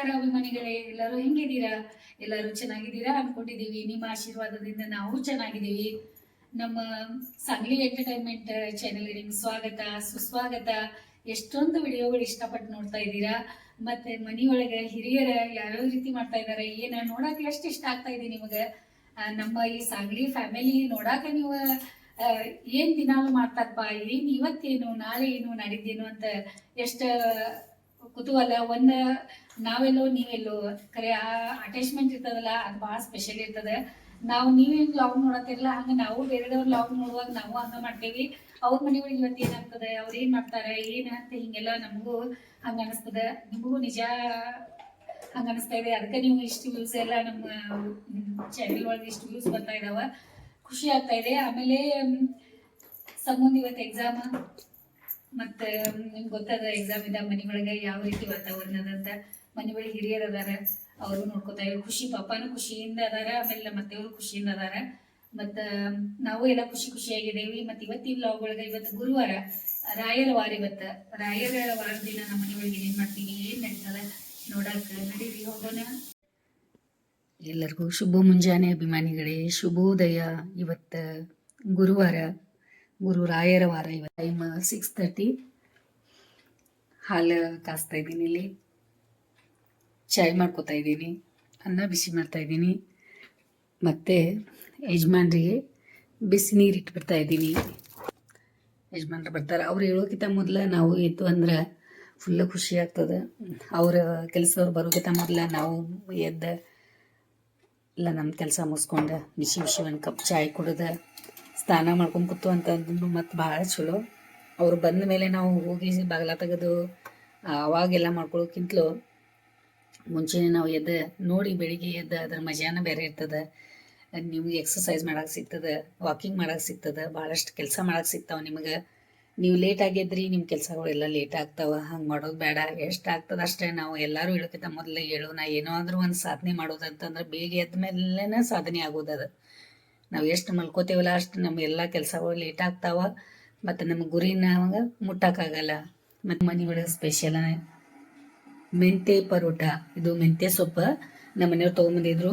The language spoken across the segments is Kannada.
ನಮಸ್ಕಾರ ಅಭಿಮಾನಿಗಳೇ, ಎಲ್ಲರೂ ಹೆಂಗಿದ್ದೀರಾ? ಎಲ್ಲರೂ ಚೆನ್ನಾಗಿದ್ದೀರಾ ಅನ್ಕೊಂಡಿದೀವಿ. ನಿಮ್ಮ ಆಶೀರ್ವಾದದಿಂದ ನಾವು ಚೆನ್ನಾಗಿದ್ದೀವಿ. ನಮ್ಮ ಸಾಂಗ್ಲಿ ಎಂಟರ್ಟೈನ್ಮೆಂಟ್ ಚಾನೆಲ್ಗೆ ನಿಮ್ಗೆ ಸ್ವಾಗತ ಸುಸ್ವಾಗತ. ಎಷ್ಟೊಂದು ವಿಡಿಯೋಗಳು ಇಷ್ಟಪಟ್ಟು ನೋಡ್ತಾ ಇದ್ದೀರಾ. ಮತ್ತೆ ಮನೆಯೊಳಗೆ ಹಿರಿಯರ ಯಾವ್ಯಾವ ರೀತಿ ಮಾಡ್ತಾ ಇದ್ದಾರೆ, ಏನ ನೋಡಕ್ಕೆ ಎಷ್ಟು ಇಷ್ಟ ಆಗ್ತಾ ಇದೆ ನಿಮಗೆ. ನಮ್ಮ ಈ ಸಾಂಗ್ಲಿ ಫ್ಯಾಮಿಲಿ ನೋಡಾಕ ನೀವು ಏನ್ ದಿನಾಲು ಮಾಡ್ತಾರಪ್ಪ, ಏನ್ ಇವತ್ತೇನು ನಾಳೆ ಏನು ನಾಡಿದ್ದೇನು ಅಂತ ಎಷ್ಟು ಕುತೂಹಲ. ಒಂದು ನಾವೆಲ್ಲೋ ನೀವೆಲ್ಲೋ ಕರೆ ಆ ಅಟ್ಯಾಚ್ಮೆಂಟ್ ಇರ್ತದಲ್ಲ, ಅದು ಭಾಳ ಸ್ಪೆಷಲ್ ಇರ್ತದೆ. ನಾವು ನೀವೇನು ಲಾಗ್ ನೋಡತ್ತಿರಲ್ಲ, ಹಂಗೆ ನಾವು ಬೇರೆದವ್ರ ಲಾಗ್ ನೋಡುವಾಗ ನಾವು ಹಂಗೆ ಮಾಡ್ತೇವಿ. ಅವ್ರ ಮನೆಯೊಳಗೆ ಇವತ್ತು ಏನಾಗ್ತದೆ, ಅವ್ರು ಏನು ಮಾಡ್ತಾರೆ ಏನು ಅಂತ ಹಿಂಗೆಲ್ಲ ನಮಗೂ ಹಂಗೆ ಅನಿಸ್ತದೆ. ನಿಮಗೂ ನಿಜ ಹಂಗೆ ಅನಿಸ್ತಾ ಇದೆ. ಅದಕ್ಕೆ ನೀವು ಇಷ್ಟು ವ್ಯೂಸ್ ಎಲ್ಲ ನಮ್ಮ ಚಾನೆಲ್ ಒಳಗೆ ಇಷ್ಟು ವ್ಯೂಸ್ ಬರ್ತಾ ಇದಾವ, ಖುಷಿ ಆಗ್ತಾ ಇದೆ. ಆಮೇಲೆ ಸಂಬಂಧ ಇವತ್ತು ಎಕ್ಸಾಮ್, ಮತ್ತೆ ನಿಮ್ಗೆ ಗೊತ್ತದ ಎಕ್ಸಾಮ್ ಇದ್ದ ಮನೆ ಒಳಗೆ ಯಾವ ರೀತಿ ವಾತಾವರಣ ಅದಂತ. ಮನೆ ಒಳಗೆ ಹಿರಿಯರು ಅದಾರ, ಅವರು ನೋಡ್ಕೋತಾ ಇದ್ದಾರೆ. ಖುಷಿ ಪಾಪಾನು ಖುಷಿಯಿಂದ ಅದಾರ, ಆಮೇಲೆ ಮತ್ತೆ ಅವರು ಖುಷಿಯಿಂದ ಅದಾರ. ಮತ್ತು ನಾವು ಎಲ್ಲ ಖುಷಿಯಾಗಿದ್ದೇವೆ. ಮತ್ತು ಇವತ್ತಿನ ಲಾಗ್ ಒಳಗೆ ಇವತ್ತು ಗುರುವಾರ, ರಾಯರ ವಾರ. ಇವತ್ತು ರಾಯರ ವಾರ ದಿನ ನಮ್ಮ ಮನೆ ಒಳಗೆ ಏನ್ ಮಾಡ್ತೀವಿ, ಏನ್ ನಡೀತದೆ ನೋಡಕ್ ನಡೀರಿ, ಹೋಗೋಣ. ಎಲ್ಲರಿಗೂ ಶುಭ ಮುಂಜಾನೆ ಅಭಿಮಾನಿಗಳೇ, ಶುಭೋದಯ. ಇವತ್ತು ಗುರುವಾರ, ಗುರು ರಾಯರ ವಾರ. ಇವತ್ತು ಟೈಮ್ 6:30. ಹಾಲು ಕಾಸ್ತಾ ಇದ್ದೀನಿ, ಇಲ್ಲಿ ಚಾಯ್ ಮಾಡ್ಕೋತಾ ಇದ್ದೀನಿ, ಅನ್ನ ಬಿಸಿ ಮಾಡ್ತಾ ಇದ್ದೀನಿ. ಮತ್ತು ಯಜಮಾನ್ರಿಗೆ ಬಿಸಿ ನೀರು ಇಟ್ಬಿಡ್ತಾ ಇದ್ದೀನಿ. ಯಜಮಾನ್ರು ಬರ್ತಾರೆ, ಅವ್ರು ಹೇಳೋಕ್ಕಿಂತ ಮೊದಲು ನಾವು ಎದ್ದು ಅಂದ್ರೆ ಫುಲ್ಲು ಖುಷಿ ಆಗ್ತದೆ. ಅವ್ರ ಕೆಲಸದವ್ರು ಬರೋಕ್ಕಿಂತ ಮೊದಲು ನಾವು ಎದ್ದು ಎಲ್ಲ ನಮ್ಮ ಕೆಲಸ ಮುಗಿಸ್ಕೊಂಡು ಬಿಸಿ ಒಂದು ಕಪ್ ಚಾಯ್ ಕುಡಿದು ಸ್ನಾನ ಮಾಡ್ಕೊಂಡು ಕೂತು ಅಂತಂದು ಮತ್ತು ಭಾಳ ಚಲೋ. ಅವ್ರು ಬಂದ ಮೇಲೆ ನಾವು ಹೋಗಿ ಬಾಗಿಲ ತೆಗೆದು ಅವಾಗೆಲ್ಲ ಮಾಡ್ಕೊಳ್ಳೋಕ್ಕಿಂತಲೂ ಮುಂಚೆನೇ ನಾವು ಎದ್ದು ನೋಡಿ, ಬೆಳಿಗ್ಗೆ ಎದ್ದು ಅದ್ರ ಮಜಾನ ಬೇರೆ ಇರ್ತದೆ. ನಿಮ್ಗೆ ಎಕ್ಸಸೈಸ್ ಮಾಡೋಕೆ ಸಿಗ್ತದೆ, ವಾಕಿಂಗ್ ಮಾಡೋಕೆ ಸಿಗ್ತದೆ, ಭಾಳಷ್ಟು ಕೆಲಸ ಮಾಡೋಕೆ ಸಿಗ್ತಾವೆ ನಿಮಗೆ. ನೀವು ಲೇಟ್ ಆಗಿದ್ರಿ, ನಿಮ್ಮ ಕೆಲಸಗಳೆಲ್ಲ ಲೇಟ್ ಆಗ್ತಾವೆ. ಹಂಗೆ ಮಾಡೋದು ಬೇಡ. ಎಷ್ಟು ಆಗ್ತದೆ ಅಷ್ಟೇ. ನಾವು ಎಲ್ಲರೂ ಹೇಳೋಕ್ಕಿಂತ ಮೊದಲೇ ಹೇಳೋಣ. ಏನೋ ಆದರೂ ಒಂದು ಸಾಧನೆ ಮಾಡೋದು ಅಂತಂದ್ರೆ ಬೇಗ ಎದ್ದ ಮೇಲೇ ಸಾಧನೆ ಆಗೋದದು. ನಾವು ಎಷ್ಟು ಮಲ್ಕೋತೇವಲ್ಲ ಅಷ್ಟು ನಮ್ಮ ಎಲ್ಲ ಕೆಲಸಗಳು ಲೇಟ್ ಆಗ್ತಾವೆ, ಮತ್ತು ನಮ್ಮ ಗುರಿನ ಅವಾಗ ಮುಟ್ಟೋಕ್ಕಾಗಲ್ಲ. ಮತ್ತು ಮನೆ ಒಳಗೆ ಸ್ಪೆಷಲ್ ಮೆಂತ್ಯ ಪರೋಟ. ಇದು ಮೆಂತ್ಯ ಸೊಪ್ಪು ನಮ್ಮ ಮನೆಯವ್ರು ತೊಗೊಂಬಂದಿದ್ರು.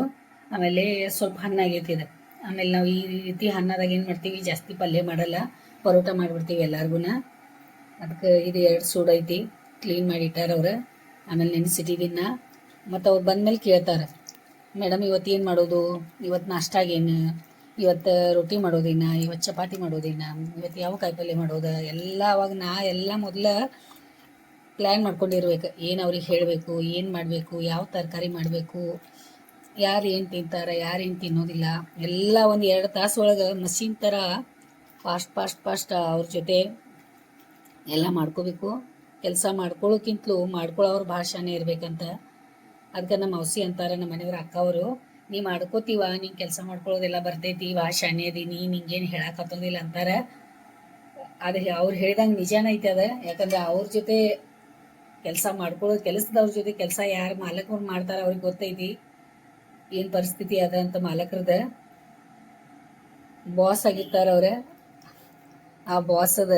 ಆಮೇಲೆ ಸ್ವಲ್ಪ ಹಣ್ಣಾಗೈತಿ ಇದು. ಆಮೇಲೆ ನಾವು ಈ ರೀತಿ ಹಣ್ಣಾದಾಗ ಏನು ಮಾಡ್ತೀವಿ, ಜಾಸ್ತಿ ಪಲ್ಯ ಮಾಡಲ್ಲ, ಪರೋಟ ಮಾಡಿಬಿಡ್ತೀವಿ ಎಲ್ಲರಿಗೂ. ಅದಕ್ಕೆ ಇದು 2 ಸೂಡು ಐತಿ, ಕ್ಲೀನ್ ಮಾಡಿ ಇಟ್ಟಾರ ಅವ್ರು. ಆಮೇಲೆ ನೆನೆಸಿಟ್ಟಿದ್ದೀನ. ಮತ್ತು ಅವ್ರು ಬಂದಮೇಲೆ ಕೇಳ್ತಾರೆ, ಮೇಡಮ್ ಇವತ್ತು ಏನು ಮಾಡೋದು, ಇವತ್ತು ನಾಷ್ಟಾಗೇನು, ಇವತ್ತು ರೊಟ್ಟಿ ಮಾಡೋದೇನ, ಇವತ್ತು ಚಪಾತಿ ಮಾಡೋದೇನ, ಇವತ್ತು ಯಾವ ಕಾಯಿಪಲ್ಯ ಮಾಡೋದು ಎಲ್ಲ. ಅವಾಗ ಎಲ್ಲ ಮೊದಲು ಪ್ಲ್ಯಾನ್ ಮಾಡ್ಕೊಂಡಿರ್ಬೇಕು. ಏನು ಅವ್ರಿಗೆ ಹೇಳಬೇಕು, ಏನು ಮಾಡಬೇಕು, ಯಾವ ತರಕಾರಿ ಮಾಡಬೇಕು, ಯಾರು ಏನು ತಿಂತಾರೆ, ಯಾರು ಏನು ತಿನ್ನೋದಿಲ್ಲ, ಎಲ್ಲ ಒಂದು 2 ತಾಸು ಒಳಗೆ ಮಷೀನ್ ಥರ ಫಾಸ್ಟ್ ಅವ್ರ ಜೊತೆ ಎಲ್ಲ ಮಾಡ್ಕೋಬೇಕು. ಕೆಲಸ ಮಾಡ್ಕೊಳ್ಳೋಕ್ಕಿಂತಲೂ ಮಾಡ್ಕೊಳ್ಳೋವ್ರ ಭಾಷೆನೇ ಇರಬೇಕಂತ. ಅದಕ್ಕೆ ನಮ್ಮ ಔಸಿ ಅಂತಾರೆ, ನಮ್ಮ ಮನೆಯವ್ರ ಅಕ್ಕವರು, ನೀ ಮಾಡ್ಕೋತೀವ, ನೀನು ಕೆಲಸ ಮಾಡ್ಕೊಳ್ಳೋದೆಲ್ಲ ಬರ್ತೈತಿ, ಭಾಷಾನೇ ಅದೀನಿ, ನಿಂಗೇನು ಹೇಳಕ್ಕತ್ತೋದಿಲ್ಲ ಅಂತಾರೆ. ಅದು ಅವ್ರು ಹೇಳ್ದಂಗೆ ನಿಜಾನ ಐತೆ ಅದ. ಯಾಕಂದ್ರೆ ಅವ್ರ ಜೊತೆ ಕೆಲಸ ಮಾಡ್ಕೊಳ್ಳೋದು, ಕೆಲಸದವ್ರ ಜೊತೆ ಕೆಲಸ ಯಾರು ಮಾಲಕರು ಮಾಡ್ತಾರೆ ಅವ್ರಿಗೆ ಗೊತ್ತೈತಿ ಏನು ಪರಿಸ್ಥಿತಿ ಅದ ಅಂತ. ಮಾಲಕರದ ಬಾಸ್ ಆಗಿರ್ತಾರೆ ಅವ್ರೆ. ಆ ಬಾಸ್ ಅದ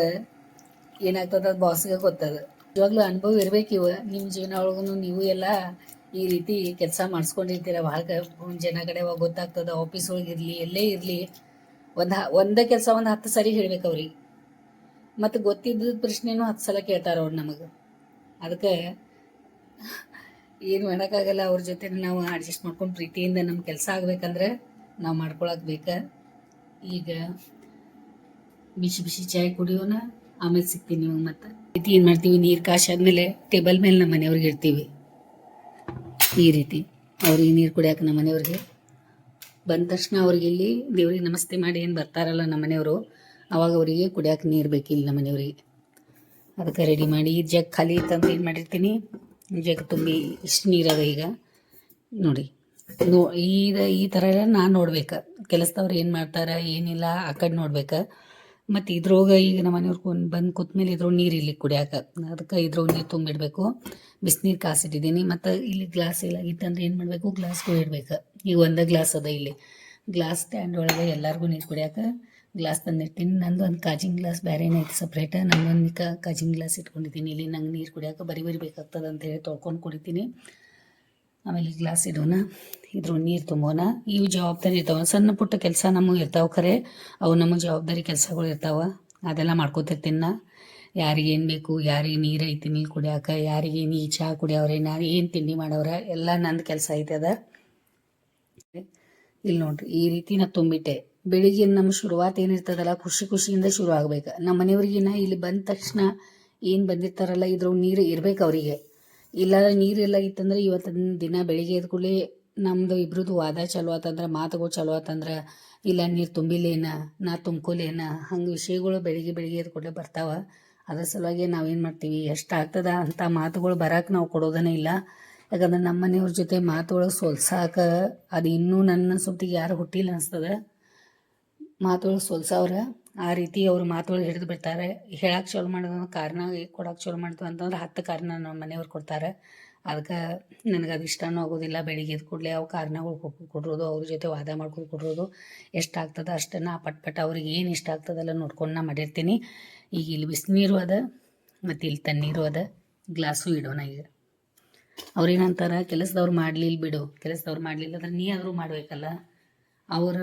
ಏನಾಗ್ತದ ಬಾಸ್ಗೆ ಗೊತ್ತದ. ಇವಾಗಲೂ ಅನುಭವ ಇರ್ಬೇಕು. ನಿಮ್ಮ ಜೀವನ ಒಳಗೂ ನೀವು ಎಲ್ಲ ಈ ರೀತಿ ಕೆಲಸ ಮಾಡಿಸ್ಕೊಂಡಿರ್ತೀರ. ಭಾಳ ಜನ ಕಡೆ ಗೊತ್ತಾಗ್ತದ. ಆಫೀಸ್ ಒಳಗಿರಲಿ, ಎಲ್ಲೇ ಇರಲಿ, ಒಂದೇ ಕೆಲಸ 10 ಸರಿ ಹೇಳ್ಬೇಕು ಅವ್ರಿಗೆ. ಮತ್ತು ಗೊತ್ತಿದ್ದ ಪ್ರಶ್ನೆನೂ 10 ಸಲ ಕೇಳ್ತಾರೆ ಅವ್ರು ನಮಗೆ. ಅದಕ್ಕೆ ಏನು ಮಾಡೋಕ್ಕಾಗಲ್ಲ. ಅವ್ರ ಜೊತೆ ನಾವು ಅಡ್ಜಸ್ಟ್ ಮಾಡ್ಕೊಂಡು ಪ್ರೀತಿಯಿಂದ ನಮ್ಮ ಕೆಲಸ ಆಗ್ಬೇಕಂದ್ರೆ ನಾವು ಮಾಡ್ಕೊಳಕ್ಕೆ ಬೇಕು. ಈಗ ಬಿಸಿ ಚಾಯ್ ಕುಡಿಯೋಣ, ಆಮೇಲೆ ಸಿಗ್ತೀನಿ ನಿಮಗೆ. ಮತ್ತು ರೀತಿ ಏನು ಮಾಡ್ತೀವಿ, ನೀರು ಕಾಸಾದ್ಮೇಲೆ ಟೇಬಲ್ ಮೇಲೆ ನಮ್ಮ ಮನೆಯವ್ರಿಗೆ ಇಡ್ತೀವಿ. ಈ ರೀತಿ ಅವ್ರಿಗೆ ನೀರು ಕುಡಿಯೋಕೆ ನಮ್ಮ ಮನೆಯವ್ರಿಗೆ ಬಂದ ತಕ್ಷಣ ಅವ್ರಿಗೆ ಇಲ್ಲಿ ದೇವ್ರಿಗೆ ನಮಸ್ತೆ ಮಾಡಿ ಏನು ಬರ್ತಾರಲ್ಲ ನಮ್ಮ ಮನೆಯವರು, ಅವಾಗ ಅವರಿಗೆ ಕುಡಿಯೋಕೆ ನೀರು ಬೇಕಿಲ್ಲ ನಮ್ಮ ಮನೆಯವ್ರಿಗೆ. ಅದಕ್ಕೆ ರೆಡಿ ಮಾಡಿ ಜಗ್ ಖಾಲಿ ತಂದು ಏನು ಮಾಡಿರ್ತೀನಿ, ಜಗ್ ತುಂಬಿ ಇಷ್ಟು ನೀರದ. ಈಗ ನೋಡಿ, ಈ ಥರ ಎಲ್ಲ ನಾನು ನೋಡ್ಬೇಕು. ಕೆಲಸದವ್ರು ಏನು ಮಾಡ್ತಾರೆ ಏನಿಲ್ಲ ಆ ಕಡೆ ನೋಡ್ಬೇಕು. ಮತ್ತು ಇದ್ರೊಳಗೆ ಈಗ ನಮ್ಮ ಮನೆಯವ್ರು ಬಂದು ಕೂತ್ಮೇಲೆ ಇದ್ರೊಳಗೆ ನೀರು ಇಲ್ಲಿ ಕುಡಿಯೋಕೆ, ಅದಕ್ಕೆ ಇದ್ರೊಳಗೆ ನೀರು ತುಂಬಿಡಬೇಕು. ಬಿಸಿನೀರು ಕಾಸಿಟ್ಟಿದ್ದೀನಿ. ಮತ್ತು ಇಲ್ಲಿ ಗ್ಲಾಸ್ ಇಲ್ಲ ಇತ್ತಂದ್ರೆ ಏನು ಮಾಡಬೇಕು, ಗ್ಲಾಸ್ಗಳು ಇಡಬೇಕು. ಈಗ ಒಂದೇ ಗ್ಲಾಸ್ ಅದ, ಇಲ್ಲಿ ಗ್ಲಾಸ್ ಸ್ಟ್ಯಾಂಡ್ ಒಳಗೆ ಎಲ್ಲರಿಗೂ ನೀರು ಕುಡಿಯೋಕೆ ಗ್ಲಾಸ್ ತಂದಿರ್ತೀನಿ. ನಂದು ಒಂದು ಕಾಜಿನ ಗ್ಲಾಸ್ ಬೇರೆನೇ ಐತೆ ಸಪ್ರೇಟ. ನಾನೊಂದು ಕಾಜಿನ ಗ್ಲಾಸ್ ಇಟ್ಕೊಂಡಿದ್ದೀನಿ ಇಲ್ಲಿ. ನಂಗೆ ನೀರು ಕುಡಿಯೋಕೆ ಬರಿ ಬೇಕಾಗ್ತದೆ ಅಂತೇಳಿ ತೊಳ್ಕೊಂಡು ಕುಡಿತೀನಿ. ಆಮೇಲೆ ಗ್ಲಾಸ್ ಇಡೋಣ, ಇದ್ರ ನೀರು ತುಂಬೋಣ. ಇವು ಜವಾಬ್ದಾರಿ ಇರ್ತಾವೆ, ಸಣ್ಣ ಪುಟ್ಟ ಕೆಲಸ ನಮಗೆ ಇರ್ತಾವೆ, ಖರೆ ಅವು ನಮ್ಮ ಜವಾಬ್ದಾರಿ ಕೆಲಸಗಳು ಇರ್ತಾವೆ. ಅದೆಲ್ಲ ಮಾಡ್ಕೋತಿರ್ತೀನಿ ನಾ. ಯಾರಿಗೆ ಏನು ಬೇಕು, ಯಾರಿಗೆ ನೀರು ಐತಿ ನೀರು ಕುಡಿಯಾಕ, ಯಾರಿಗೆ ನೀ ಚಹಾ ಕುಡಿಯವ್ರೆ, ನಾನು ಏನು ತಿಂಡಿ ಮಾಡವ್ರ, ಎಲ್ಲ ನಂದು ಕೆಲಸ ಐತೆ ಅದ. ಇಲ್ಲಿ ನೋಡ್ರಿ, ಈ ರೀತಿ ನಾ ತುಂಬಿಟ್ಟೆ. ಬೆಳಿಗ್ಗೆ ನಮ್ಮ ಶುರುವಾತ್ ಏನಿರ್ತದಲ್ಲ, ಖುಷಿ ಖುಷಿಯಿಂದ ಶುರು ಆಗ್ಬೇಕು. ನಮ್ಮ ಮನೆಯವ್ರಿಗಿನ ಇಲ್ಲಿ ಬಂದ ತಕ್ಷಣ ಏನು ಬಂದಿರ್ತಾರಲ್ಲ, ಇದ್ರ ನೀರು ಇರ್ಬೇಕು ಅವರಿಗೆ. ಇಲ್ಲ ನೀರೆಲ್ಲ ಇತ್ತಂದ್ರೆ ಇವತ್ತಿನ ದಿನ ಬೆಳಿಗ್ಗೆ ಎದ್ದ ಕೂಡಲೇ ನಮ್ಮದು ಇಬ್ರದ್ದು ವಾದ ಚಲೋ ಆತಂದ್ರೆ, ಮಾತುಗಳು ಚಲೋ ಆತಂದ್ರೆ, ಇಲ್ಲ ನೀರು ತುಂಬಿಲೇನ, ನಾ ತುಂಬ್ಕೊಲೇನ, ಹಂಗೆ ವಿಷಯಗಳು ಬೆಳಿಗ್ಗೆ ಎದ್ದ ಕೂಡಲೇ ಬರ್ತಾವೆ. ಅದ್ರ ಸಲುವಾಗಿ ನಾವೇನು ಮಾಡ್ತೀವಿ, ಎಷ್ಟು ಆಗ್ತದ ಅಂಥ ಮಾತುಗಳು ಬರೋಕೆ ನಾವು ಕೊಡೋದನೇ ಇಲ್ಲ. ಯಾಕಂದ್ರೆ ನಮ್ಮ ಮನೆಯವ್ರ ಜೊತೆ ಮಾತುಗಳು ಸೊಲ್ಸಾಕ ಅದು ಇನ್ನೂ ನನ್ನ ಸುತ್ತಿಗೆ ಯಾರು ಹುಟ್ಟಿಲ್ಲ ಅನಿಸ್ತದೆ. ಮಾತುಗಳು ಸೊಲ್ಸವ್ರ ಆ ರೀತಿ ಅವ್ರು ಮಾತುಗಳು ಹಿಡಿದು ಬಿಡ್ತಾರೆ. ಹೇಳಕ್ಕೆ ಚಾಲು ಮಾಡೋದು ಕಾರಣ ಕೊಡೋಕೆ ಚಾಲು ಮಾಡ್ತೀವಿ ಅಂತಂದ್ರೆ 10 ಕಾರಣ ನಮ್ಮ ಮನೆಯವ್ರು ಕೊಡ್ತಾರೆ. ಅದಕ್ಕೆ ನನಗೆ ಅದು ಇಷ್ಟನೂ ಆಗೋದಿಲ್ಲ. ಬೆಳಿಗ್ಗೆ ಎದ್ದ ಕೂಡಲೇ ಅವು ಕಾರಣಗಳು ಕೊಡೋದು, ಅವ್ರ ಜೊತೆ ವಾದ ಮಾಡ್ಕೊಂಡು ಕೊಡೋದು. ಎಷ್ಟು ಆಗ್ತದೆ ಅಷ್ಟನ್ನು ಪಟ್ ಅವ್ರಿಗೆ ಏನು ಇಷ್ಟ ಆಗ್ತದಲ್ಲ ನೋಡ್ಕೊಂಡು ನಾ ಮಾಡಿರ್ತೀನಿ. ಈಗ ಇಲ್ಲಿ ಬಿಸಿನೀರು ಅದ ಮತ್ತು ಇಲ್ಲಿ ತಣ್ಣೀರು ಅದ, ಗ್ಲಾಸು ಇಡೋಣ. ಈಗ ಅವ್ರೇನಂತಾರೆ, ಕೆಲಸದವ್ರು ಮಾಡಲಿಲ್ಲ ಬಿಡು, ಕೆಲಸದವ್ರು ಮಾಡಲಿಲ್ಲ ಅಂದ್ರೆ ನೀ ಆದರೂ ಮಾಡಬೇಕಲ್ಲ. ಅವ್ರ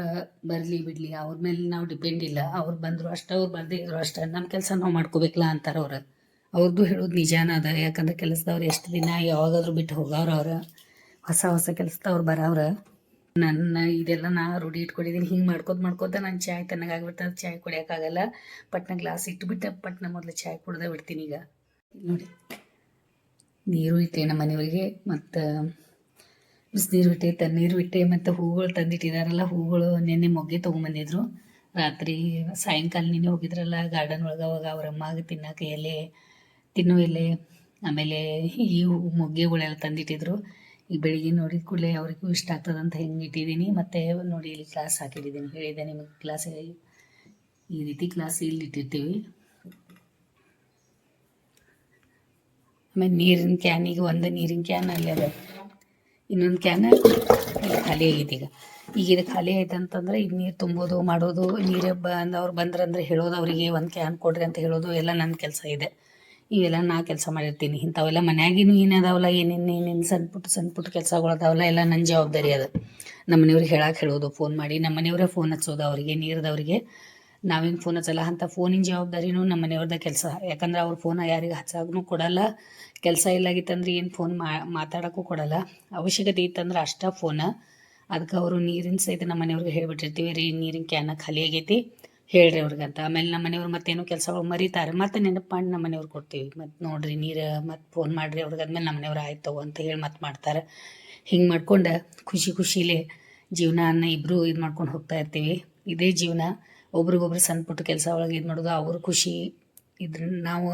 ಬರಲಿ ಬಿಡಲಿ ಅವ್ರ ಮೇಲೆ ನಾವು ಡಿಪೆಂಡ್ ಇಲ್ಲ. ಅವ್ರು ಬಂದರು ಅಷ್ಟೇ, ಅವ್ರು ಬರದೇ ಇದ್ರು ಅಷ್ಟೇ, ನಮ್ಮ ಕೆಲಸ ನಾವು ಮಾಡ್ಕೋಬೇಕಲ್ಲ ಅಂತಾರೆ ಅವ್ರು. ಅವ್ರದ್ದು ಹೇಳೋದು ನಿಜಾನ ಅದ. ಯಾಕಂದ್ರೆ ಕೆಲಸದವ್ರು ಎಷ್ಟು ದಿನ ಯಾವಾಗಾದ್ರೂ ಬಿಟ್ಟು ಹೋಗವ್ರು. ಅವ್ರು ಹೊಸ ಕೆಲಸದವ್ರು ಬರವ್ರ. ನನ್ನ ಇದೆಲ್ಲ ನಾ ರೂಢಿ ಇಟ್ಕೊಂಡಿದ್ದೀನಿ. ಹಿಂಗೆ ಮಾಡ್ಕೋತ ನಾನು ಚಾಯ್ ತಣ್ಣಗಾಗ್ಬಿಡ್ತದೆ, ಚಾಯ್ ಕುಡಿಯೋಕ್ಕಾಗಲ್ಲ. ಪಟ್ನ ಗ್ಲಾಸ್ ಇಟ್ಬಿಟ್ಟು ಪಟ್ನ ಮೊದಲು ಚಾಯ್ ಕುಡ್ದೇ ಬಿಡ್ತೀನಿ. ಈಗ ನೋಡಿ, ನೀರು ಇಟ್ಟೆ ನಮ್ಮ ಮನೆಯವರಿಗೆ, ಮತ್ತು ಬಿಸಿನೀರು ಇಟ್ಟೆ, ತಣ್ಣೀರು ಇಟ್ಟೆ, ಮತ್ತು ಹೂಗಳು ತಂದಿಟ್ಟಿದಾರಲ್ಲ, ಹೂಗಳು ನೆನ್ನೆ ಮೊಗ್ಗೆ ತೊಗೊಂಬಂದಿದ್ರು. ರಾತ್ರಿ ಸಾಯಂಕಾಲ ನಿನ್ನೆ ಹೋಗಿದ್ರಲ್ಲ ಗಾರ್ಡನ್ ಒಳಗೆ, ಅವಾಗ ಅವ್ರ ಅಮ್ಮಗೆ ತಿನ್ನೋಕೆ ಎಲೆ, ತಿನ್ನೋ ಎಲೆ, ಆಮೇಲೆ ಈ ಮೊಗ್ಗೆಗಳೆಲ್ಲ ತಂದಿಟ್ಟಿದ್ರು. ಈ ಬೆಳಿಗ್ಗೆ ನೋಡಿದ ಕೂಡಲೇ ಅವ್ರಿಗೂ ಇಷ್ಟ ಆಗ್ತದಂತ ಹೆಂಗೆ ಇಟ್ಟಿದ್ದೀನಿ. ಮತ್ತು ನೋಡಿ ಇಲ್ಲಿ ಗ್ಲಾಸ್ ಹಾಕಿಟ್ಟಿದ್ದೀನಿ, ಹೇಳಿದೆ ನಿಮಗೆ ಗ್ಲಾಸ್ ಈ ರೀತಿ ಗ್ಲಾಸ್ ಇಲ್ಲಿ ಇಟ್ಟಿರ್ತೀವಿ. ಆಮೇಲೆ ನೀರಿನ ಕ್ಯಾನಿಗೆ ಒಂದು ನೀರಿನ ಕ್ಯಾನ್ ಅಲ್ಲೇ ಅದ, ಇನ್ನೊಂದು ಕ್ಯಾನ್ ಖಾಲಿ ಆಗೈತಿ. ಈಗ ಇದು ಖಾಲಿ ಆಯ್ತು ಅಂತಂದ್ರೆ ಈಗ ನೀರು ತುಂಬೋದು ಮಾಡೋದು, ನೀರು ಅವ್ರು ಬಂದ್ರಂದ್ರೆ ಹೇಳೋದು, ಅವರಿಗೆ ಒಂದು ಕ್ಯಾನ್ ಕೊಡ್ರಿ ಅಂತ ಹೇಳೋದು ಎಲ್ಲ ನನ್ನ ಕೆಲಸ ಇದೆ. ಇವೆಲ್ಲ ನಾ ಕೆಲಸ ಮಾಡಿರ್ತೀನಿ. ಇಂಥವೆಲ್ಲ ಮನ್ಯಾಗಿನೂ ಏನದಾವಲ್ಲ, ಏನೇನು ಸಣ್ಣ ಪುಟ್ಟ ಕೆಲಸಗಳು ಅದಾವಲ್ಲ, ಎಲ್ಲ ನನ್ನ ಜವಾಬ್ದಾರಿ ಅದು. ನಮ್ಮ ಮನೆಯವ್ರಿಗೆ ಹೇಳೋದು, ಫೋನ್ ಮಾಡಿ ನಮ್ಮ ಮನೆಯವರೇ ಫೋನ್ ಹಚ್ಚೋದು ಅವರಿಗೆ, ನೀರ್ದವ್ರಿಗೆ. ನಾವೇನು ಫೋನ್ ಹಚ್ಚಲ್ಲ. ಅಂಥ ಫೋನಿನ ಜವಾಬ್ದಾರಿನೂ ನಮ್ಮ ಮನೆಯವ್ರದ್ದು ಕೆಲಸ. ಯಾಕಂದ್ರೆ ಅವ್ರ ಫೋನ್ ಯಾರಿಗೆ ಹಚ್ಚಾಗೂ ಕೊಡಲ್ಲ. ಕೆಲಸ ಇಲ್ಲಾಗಿತ್ತಂದ್ರೆ ಏನು ಫೋನ್ ಮಾತಾಡೋಕ್ಕೂ ಕೊಡಲ್ಲ. ಅವಶ್ಯಕತೆ ಇತ್ತಂದ್ರೆ ಅಷ್ಟೇ ಫೋನ. ಅದಕ್ಕೆ ಅವರು ನೀರಿನ ಸಹಿತ ನಮ್ಮ ಮನೆಯವ್ರಿಗೆ ಹೇಳಿಬಿಟ್ಟಿರ್ತೀವಿ ರೀ, ನೀರಿನ ಕ್ಯಾನ ಖಾಲಿ ಆಗೈತಿ ಹೇಳ್ರಿ ಅವ್ರಿಗೆ ಅಂತ. ಆಮೇಲೆ ನಮ್ಮ ಮನೆಯವ್ರು ಮತ್ತೇನೋ ಕೆಲಸಗಳು ಮರೀತಾರೆ, ಮತ್ತೆ ನೆನಪು ಮಾಡಿ ನಮ್ಮ ಮನೆಯವ್ರು ಕೊಡ್ತೀವಿ. ಮತ್ತು ನೋಡಿರಿ ನೀರು ಮತ್ತು ಫೋನ್ ಮಾಡಿರಿ ಅವ್ರಿಗೆ, ಆದ್ಮೇಲೆ ನಮ್ಮ ಮನೆಯವ್ರು ಆಯ್ತು ಅಂತ ಹೇಳಿ ಮತ್ತೆ ಮಾಡ್ತಾರೆ. ಹಿಂಗೆ ಮಾಡ್ಕೊಂಡು ಖುಷಿಲೇ ಜೀವನ ಇಬ್ಬರು ಇದು ಮಾಡ್ಕೊಂಡು ಹೋಗ್ತಾ ಇರ್ತೀವಿ. ಇದೇ ಜೀವನ. ಒಬ್ರಿಗೊಬ್ರು ಸಣ್ಣ ಪುಟ್ಟ ಕೆಲಸ ಒಳಗೆ ಇದು ಮಾಡೋದು, ಅವರು ಖುಷಿ ಇದ್ರ ನಾವು